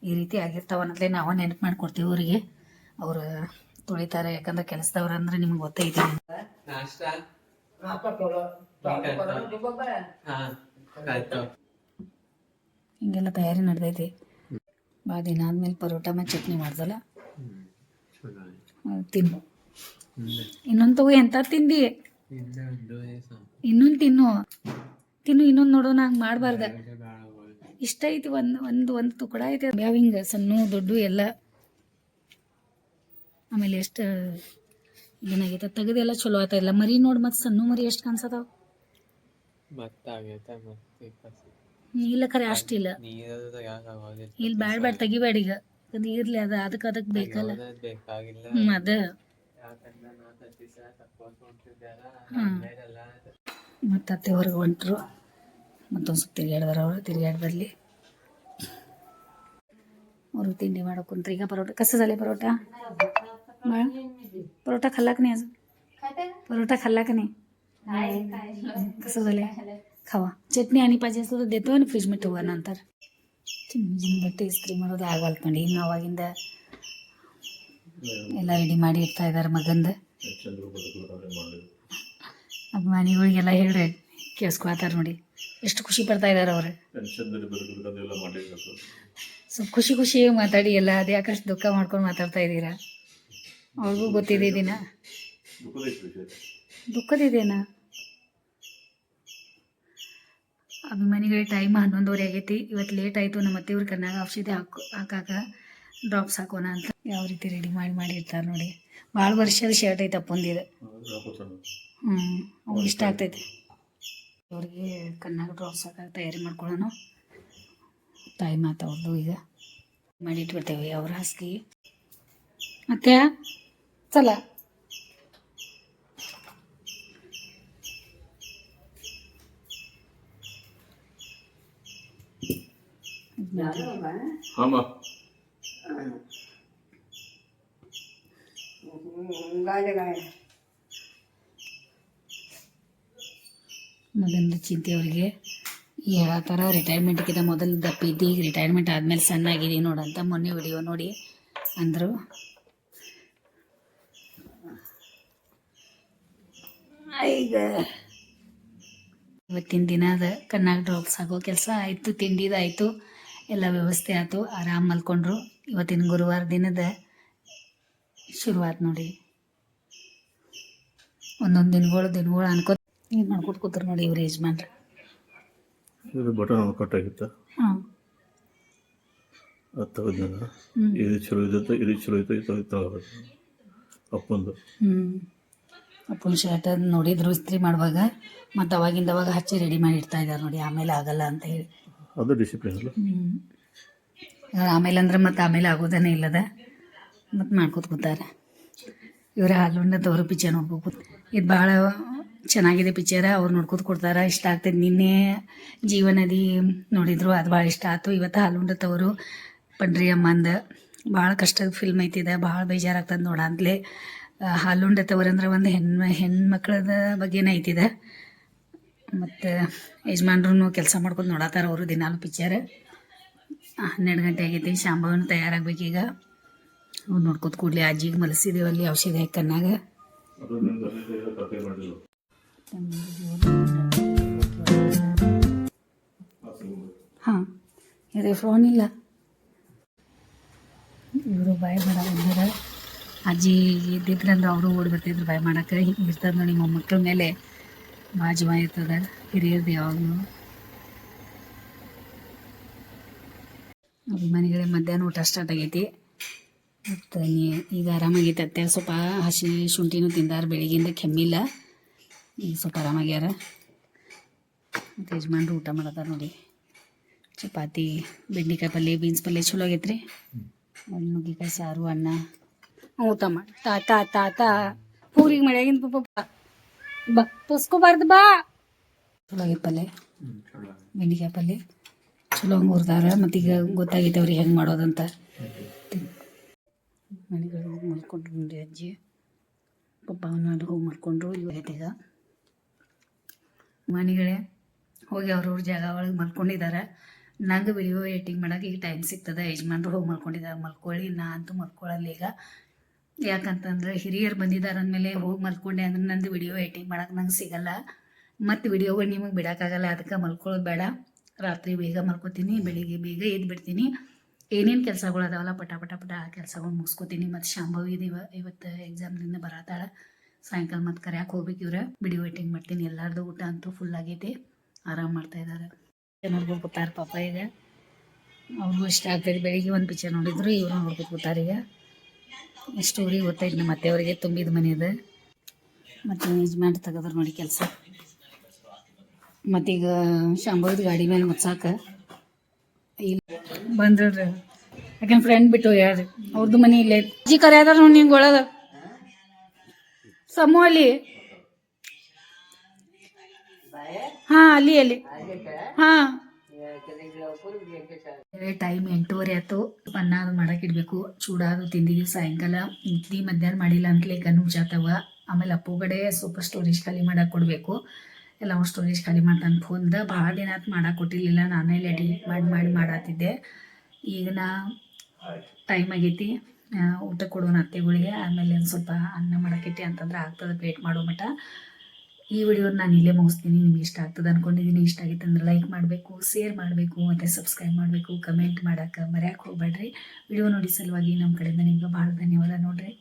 ಈ ರೀತಿ ಆಗಿರ್ತಾವ ಅನ್ನೋದ್ಲೆ ನಾವು ನೆನಪು ಮಾಡ್ಕೊಡ್ತೀವಿ ಅವರಿಗೆ. ಅವರು ತುಳಿತಾರೆ, ಯಾಕಂದ್ರೆ ಕೆಲಸದವ್ರು ಅಂದ್ರೆ ನಿಮ್ಗೆ ಗೊತ್ತೈತಿ. ಹಿಂಗೆಲ್ಲ ತಯಾರಿ ನಡೆದೈತಿ. ಭಾಳ ದಿನ ಆದ್ಮೇಲೆ ಪರೋಟ ಮತ್ತು ಚಟ್ನಿ ಮಾಡ್ದಲ್ಲ. ತಿನ್ನು, ಇನ್ನೊಂದು ತಗೋ. ಎಂತ ತಿಂದಿ? ಇನ್ನೊಂದು ತಿನ್ನು, ಇನ್ನೊಂದು ನೋಡೋಣ. ಹಂಗೆ ಮಾಡಬಾರ್ದ. ಇಷ್ಟ ಐತಿ, ಒಂದು ತುಕಡ ಐತಿ. ಯಾವ ಹಿಂಗೆ ಸಣ್ಣ ದೊಡ್ಡ ಎಲ್ಲ. ಆಮೇಲೆ ಎಷ್ಟು ಏನಾಗೈತೆ ತೆಗೆದೆಲ್ಲ ಚಲೋ ಆಯ್ತಾಯಿಲ್ಲ. ಮರಿ ನೋಡಿ, ಮತ್ತು ಸಣ್ಣ ಮರಿ ಎಷ್ಟು ಕಾಣಿಸತಾವ. ಇಲ್ಲ ಖರೆ ಅಷ್ಟಿಲ್ಲ. ಇಲ್ಲಿ ಬ್ಯಾಡ ತೆಗಿಬೇಡ ಈಗ. ಅದು ಇರ್ಲಿ, ಅದು ಅದಕ್ಕೆ ಬೇಕಲ್ಲ. ಅದ ಮತ್ತು ಅತ್ತೆ ಹೊರಗೆ ಹೊಂಟ್ರು. ಮತ್ತೊಂದು ಸ್ವಲ್ಪ ತಿರ್ಗಾಡ್ದಾರ. ಅವರು ತಿರ್ಗಾಡಿ ಬರಲಿ. ಅವರು ತಿಂಡಿ ಮಾಡೋಕೆ ಕುಂತ್ರಿ. ಈಗ ಪರೋಟ कसं झाले परोटा? परोटा खाल्ला का नाही अजून? परोटा खाल्ला का नाही? कसं झाले? खावा. ಚಟ್ನಿ आणि पाहिजे असलं तर देतो आणि फ्रीजमध्ये ठेवा नंतर. ಬಟ್ಟೆ ಇಸ್ತ್ರಿ ಮಾಡೋದು ಆಗಲ್ತು ನೋಡಿ. ಇನ್ನು ಅವಾಗಿಂದ ಎಲ್ಲ ರೆಡಿ ಮಾಡಿ ಇಡ್ತಾ ಇದ್ದಾರೆ ಮಗಂದು. ಅಭಿಮಾನಿಗಳಿಗೆಲ್ಲ ಹೇಳ್ರಿ, ಕೇಳಿಸ್ಕೊಳ್ತಾರೆ ನೋಡಿ. ಎಷ್ಟು ಖುಷಿ ಪಡ್ತಾ ಇದ್ದಾರೆ ಅವರು. ಸ್ವಲ್ಪ ಖುಷಿ ಮಾತಾಡಿ ಎಲ್ಲ. ಅದು ಯಾಕಷ್ಟು ದುಃಖ ಮಾಡ್ಕೊಂಡು ಮಾತಾಡ್ತಾ ಇದ್ದೀರಾ? ಅವ್ರಿಗೂ ಗೊತ್ತಿದೆ ದಿನ ದುಃಖದಿದೇನಾ. ಅಭಿಮಾನಿಗಳ ಟೈಮ್ 11:30 ಆಗೈತಿ. ಇವತ್ತು ಲೇಟ್ ಆಯಿತು. ನಮ್ಮ ಅತ್ತೆಯವ್ರು ಕಣ್ಣಾಗ ಔಷಧಿ ಹಾಕಾಕ. ಡ್ರಾಪ್ಸ್ ಹಾಕೋಣ ಅಂತ ಯಾವ ರೀತಿ ರೆಡಿ ಮಾಡಿರ್ತಾರೆ ನೋಡಿ. ಭಾಳ ವರ್ಷದ ಶರ್ಟ್ ಐತೆ ಅಪ್ಪಂದಿದೆ. ಅವ್ನು ಇಷ್ಟ ಆಗ್ತೈತಿ ಅವ್ರಿಗೆ. ಕಣ್ಣಾಗ ಡ್ರಾಪ್ಸ್ ಹಾಕಕ್ಕೆ ತಯಾರಿ ಮಾಡ್ಕೊಳ್ಳೋಣ. ತಾಯಿ ಮಾತು ಅವ್ರದ್ದು ಈಗ ಮಾಡಿಟ್ಬಿಡ್ತೇವೆ ಅವ್ರ ಹಾಸಿಗೆ. ಮತ್ತೆ ಚಲ ಮೊದಲಿಂದ ಚಿಂತೆ ಅವ್ರಿಗೆ ಹೇಳತ್ತಾರ. ರಿಟೈರ್ಮೆಂಟ್ಗಿಂತ ಮೊದಲು ದಪ್ಪ ಇದ್ದು ಈಗ ರಿಟೈರ್ಮೆಂಟ್ ಆದಮೇಲೆ ಸಣ್ಣ ಆಗಿದ್ದೀವಿ ನೋಡಂತ ಮೊನ್ನೆ ವಿಡಿಯೋ ನೋಡಿ ಅಂದರು. ಈಗ ಇವತ್ತಿನ ದಿನ ಅದ ಕಣ್ಣಾಗ ಡ್ರಾಪ್ಸ್ ಹಾಕೋ ಕೆಲಸ ಆಯಿತು, ತಿಂಡಿದಾಯಿತು, ಎಲ್ಲ ವ್ಯವಸ್ಥೆ ಆಯಿತು. ಆರಾಮ್ ಮಲ್ಕೊಂಡ್ರು. ಇವತ್ತಿನ ಗುರುವಾರ ದಿನದ ಶುರುವಾತ್ ನೋಡಿ. ಒಂದೊಂದು ದಿನಗಳು ಅನ್ಕೋ ಏನು ಮಾಡ್ಕೊಟ್ಟು ಕೂತ್ರು ನೋಡಿ ಇವ್ರು ಯಜಮಾನ್ರು. ಇದು ಬಟನ್ ಕಟ್ ಆಗಿತ್ತ. ಹಾಂ ಅದು ತೆಗೆದ್ನಾಗ ಇದು ಚಲೋ ಇದ್ದತ್ತ, ಇದು ಚಲೋ ಇತ್ತು, ತಗೋಬೇಕು ಅಪ್ಪಂದು. ಅಪ್ಪನ ಶರ್ಟ್ ನೋಡಿದ್ರು ಇಸ್ತ್ರಿ ಮಾಡುವಾಗ. ಮತ್ತು ಅವಾಗ ಹಚ್ಚಿ ರೆಡಿ ಮಾಡಿ ಇಡ್ತಾ ಇದ್ದಾರೆ ನೋಡಿ. ಆಮೇಲೆ ಆಗಲ್ಲ ಅಂತ ಹೇಳಿ ಅದು ಡಿಸಿಪ್ಲಿನ್ ಅಲ್ಲ. ಆಮೇಲೆ ಅಂದ್ರೆ ಮತ್ತು ಆಮೇಲೆ ಆಗೋದೇ ಇಲ್ಲದ ಮತ್ತು ಮಾಡ್ಕೊತ ಕೂತಾರೆ. ಇವರ ಹಾಲುಂಡದವರು ಪಿಕ್ಚರ್ ನೋಡ್ಬೇಕು. ಇದು ಭಾಳ ಚೆನ್ನಾಗಿದೆ ಪಿಕ್ಚರ. ಅವ್ರು ನೋಡ್ಕೊತ ಕೊಡ್ತಾರೆ. ಇಷ್ಟ ಆಗ್ತದೆ. ನಿನ್ನೆ ಜೀವನದಿ ನೋಡಿದ್ರು, ಅದು ಭಾಳ ಇಷ್ಟ ಆಯ್ತು. ಇವತ್ತು ಹಾಲುಂಡದವರು ಪಂಡ್ರಿ ಅಮ್ಮಂದು ಭಾಳ ಕಷ್ಟದ ಫಿಲ್ಮ್ ಐತಿದೆ. ಭಾಳ ಬೇಜಾರಾಗ್ತದೆ ನೋಡಂತಲೇ. ಹಾಲುಂಡದವ್ರಂದ್ರೆ ಒಂದು ಹೆಣ್ಮಕ್ಳದ ಬಗ್ಗೆನೇ ಐತಿದೆ. ಮತ್ತು ಯಜಮಾನ್ರು ಕೆಲಸ ಮಾಡ್ಕೊಂಡು ನೋಡತ್ತಾರ ಅವರು ದಿನಾಲು ಪಿಕ್ಚರ್. 12 ಗಂಟೆ ಆಗೈತಿ. ಶಾಂಭವನ ತಯಾರಾಗಬೇಕೀಗ. ಅವ್ರು ನೋಡ್ಕೊತ ಕೂಡಲೇ ಅಜ್ಜಿಗೆ ಮಲಸಿದೇವಲ್ಲಿ ಔಷಧಿ ಹಾಕನ್ನಾಗ. ಹಾಂ ಇದು ಫೋನ್ ಇಲ್ಲ. ಇವರು ಬಾಯ್ ಮಾಡೋ ಬಂದಾರ. ಅಜ್ಜಿ ಇದ್ದಿದ್ರಂದ್ರೆ ಅವರು ಓಡಿ ಬರ್ತಿದ್ರು ಬಾಯ್ ಮಾಡೋಕೆ. ಹಿಂಗೆ ಇರ್ತದೆ ನೋಡಿ ಮೊಮ್ಮಕ್ಕಳ ಮೇಲೆ ಭಾಳ ಜೀವ ಇರ್ತದೆ ಹಿರಿಯರ್ದು ಯಾವಾಗಲೂ. ಅಭಿಮಾನಿಗಳೇ ಮಧ್ಯಾಹ್ನ ಊಟ ಸ್ಟಾರ್ಟ್ ಆಗೈತಿ. ಮತ್ತು ಈಗ ಆರಾಮಾಗೈತೆ. ಅತ್ತೆ ಸ್ವಲ್ಪ ಹಸಿ ಶುಂಠಿನೂ ತಿಂದಾರ. ಬೆಳಿಗ್ಗೆಯಿಂದ ಕೆಮ್ಮಿಲ್ಲ. ಈಗ ಸ್ವಲ್ಪ ಆರಾಮಾಗ್ಯಾರ. ಮತ್ತು ಯಜಮಾನ್ರು ಊಟ ಮಾಡತ್ತಾರ ನೋಡಿ. ಚಪಾತಿ, ಬೆಂಡೆಕಾಯಿ ಪಲ್ಯ, ಬೀನ್ಸ್ ಪಲ್ಯ ಚಲೋ ಆಗೈತೆ ರೀ. ಒಂದು ನುಗ್ಗಿಕಾಯಿ ಸಾರು, ಅನ್ನ. ಊಟ ಮಾಡಿ ತಾ ಪೂರಿಗೆ ಮಾಡ್ಯಾಗಿಂದ ಪಪ್ಪ ಬಾ ತೋಸ್ಕೋಬಾರ್ದು ಬಾ. ಚಲೋ ಆಗೈತೆ ಪಲ್ಯ. ಬೆಂಡೆಕಾಯಿ ಪಲ್ಯ ಚಲೋ ಹಂಗೆ ಹುರಿದಾರ. ಮತ್ತೀಗ ಗೊತ್ತಾಗೈತೆ ಅವ್ರಿಗೆ ಹೆಂಗೆ ಮಾಡೋದಂತ. ಮನೆಗಳು ಹೋಗಿ ಮಲ್ಕೊಂಡ್ರು ನೋಡಿ ಅಜ್ಜಿ. ಪಪ್ಪ ಅವನ್ನ ಹೋಗಿ ಮಲ್ಕೊಂಡ್ರು. ಇವತ್ತೀಗ ಮನೆಗಳೇ ಹೋಗಿ ಅವ್ರವ್ರ ಜಾಗ ಒಳಗೆ ಮಲ್ಕೊಂಡಿದ್ದಾರೆ. ನಂಗೆ ವಿಡಿಯೋ ಎಡಿಟಿಂಗ್ ಮಾಡೋಕೆ ಈಗ ಟೈಮ್ ಸಿಗ್ತದೆ. ಯಜಮಾನ್ರು ಹೋಗಿ ಮಲ್ಕೊಂಡಿದ್ದಾರೆ. ಮಲ್ಕೊಳ್ಳಿ, ನಾ ಅಂತೂ ಮಲ್ಕೊಳ್ಳಲ್ಲ ಈಗ. ಯಾಕಂತಂದ್ರೆ ಹಿರಿಯರು ಬಂದಿದ್ದಾರೆ ಅಂದಮೇಲೆ ಹೋಗಿ ಮಲ್ಕೊಂಡೆ ಅಂದ್ರೆ ನಂದು ವಿಡಿಯೋ ಎಡಿಟಿಂಗ್ ಮಾಡೋಕೆ ನಂಗೆ ಸಿಗಲ್ಲ. ಮತ್ತು ವಿಡಿಯೋಗಳು ನಿಮಗೆ ಬಿಡೋಕ್ಕಾಗಲ್ಲ. ಅದಕ್ಕೆ ಮಲ್ಕೊಳ್ಳೋದು ಬೇಡ. ರಾತ್ರಿ ಬೇಗ ಮಲ್ಕೋತೀನಿ, ಬೆಳಿಗ್ಗೆ ಬೇಗ ಎದ್ದು ಬಿಡ್ತೀನಿ. ಏನೇನು ಕೆಲಸಗಳು ಅದಾವಲ್ಲ ಪಟ ಆ ಕೆಲಸಗಳು ಮುಗಿಸ್ಕೋತೀನಿ. ಮತ್ತು ಶಾಂಭವಿ ಇವತ್ತು ಎಕ್ಸಾಮ್ದಿಂದ ಬರತ್ತಾಳ. ಸಾಯಂಕಾಲ ಮತ್ತು ಕರ್ಯಾಕೆ ಹೋಗ್ಬೇಕು. ಇವ್ರೆ ವಿಡಿಯೋ ಎಡಿಟಿಂಗ್ ಮಾಡ್ತೀನಿ. ಎಲ್ಲರದು ಊಟ ಅಂತೂ ಫುಲ್ ಆಗೈತೆ. ಆರಾಮ್ ಮಾಡ್ತಾಯಿದ್ದಾರೆ. ನೋಡ್ಕೊಂಡು ಕೂತಾರೆ ಪಾಪ. ಈಗ ಅವ್ರಿಗೂ ಇಷ್ಟ ಆಗ್ತದೆ. ಬೆಳಿಗ್ಗೆ ಒಂದು ಪಿಕ್ಚರ್ ನೋಡಿದ್ರು, ಇವರು ನೋಡ್ಕೊಂಡು ಕೂತಾರೆ. ಈಗ ಸ್ಟೋರಿ ಗೊತ್ತಾಯ್ತು ನಮ್ಮ ಅತ್ತೆಯವರಿಗೆ. ತುಂಬಿದ ಮನೆ ಇದೆ. ಮತ್ತು ಯಜಮಾನ್ರು ತೆಗೆದ್ರು ನೋಡಿ ಕೆಲಸ. ಮತ್ತೀಗ ಶಾಂಭವಿದ ಗಾಡಿ ಮೇಲೆ ಮುಚ್ಚಾಕ ಇಲ್ಲಿ ಬಂದ್ರಿ. ಯಾಕಂದ್ರೆ ಫ್ರೆಂಡ್ ಬಿಟ್ಟು ಹೇಳ್ರಿ ಅವ್ರದ್ದು ಮನೆ ಇಲ್ಲೇ. ಅಜ್ಜಿ ಕರೆಯದಾರ ನೋಡಿ ನಿಂಗೆ ಒಳಗೆ ಸಮೂಹ ಅಲ್ಲಿ. ಹಾಂ ಅಲ್ಲಿ ಹಾಂ. ಟೈಮ್ 8:30 ಆಯ್ತು. ಅನ್ನ ಅದು ಮಾಡಕ್ಕೆ ಇಡಬೇಕು. ಚೂಡಾದು ತಿಂದಿವಿ ಸಾಯಂಕಾಲ. ಇಡ್ಲಿ ಮಧ್ಯಾಹ್ನ ಮಾಡಿಲ್ಲ ಅಂತಲೇ ಗನ್ನು ಜಾತವ. ಆಮೇಲೆ ಅಪ್ಪುಗಡೆ ಸ್ವಲ್ಪ ಸ್ಟೋರೇಜ್ ಖಾಲಿ ಮಾಡಕ್ಕೆ ಕೊಡಬೇಕು. ಎಲ್ಲ ಸ್ಟೋರೇಜ್ ಖಾಲಿ ಮಾಡ್ತಾನೆ ಫೋನ್ದ. ಭಾಳ ದಿನ ಆಯ್ತು ಮಾಡಕ್ಕೆ ಕೊಟ್ಟಿರಲಿಲ್ಲ. ನಾನೇ ಎಡಿಟ್ ಮಾಡಿ ಮಾಡತ್ತಿದ್ದೆ. ಈಗ ನಾ ಟೈಮ್ ಆಗೈತಿ. ಊಟ ಕೊಡೋಣ ಅತ್ತೆಗಳಿಗೆ. ಆಮೇಲೆ ಒಂದು ಸ್ವಲ್ಪ ಅನ್ನ ಮಾಡಕ್ಕಿಟ್ಟೆ ಅಂತಂದ್ರೆ ಆಗ್ತದೆ ವೇಟ್ ಮಾಡೋ ಮಟ್ಟ. ಈ ವಿಡಿಯೋ ನಾನು ಇಲ್ಲೇ ಮುಗಿಸ್ತೀನಿ. ನಿಮ್ಗೆ ಇಷ್ಟ ಆಗ್ತದೆ ಅಂದ್ಕೊಂಡಿದ್ದೀನಿ. ಇಷ್ಟ ಆಗಿತ್ತು ಅಂದ್ರೆ ಲೈಕ್ ಮಾಡಬೇಕು, ಶೇರ್ ಮಾಡಬೇಕು, ಮತ್ತು ಸಬ್ಸ್ಕ್ರೈಬ್ ಮಾಡಬೇಕು. ಕಮೆಂಟ್ ಮಾಡೋಕೆ ಮರೆಯೋಕೆ ಹೋಗ್ಬೇಡ್ರಿ. ವಿಡಿಯೋ ನೋಡಿ ಸಲುವಾಗಿ ನಮ್ಮ ಕಡೆಯಿಂದ ನಿಮ್ಗೆ ಭಾಳ ಧನ್ಯವಾದ ನೋಡಿರಿ.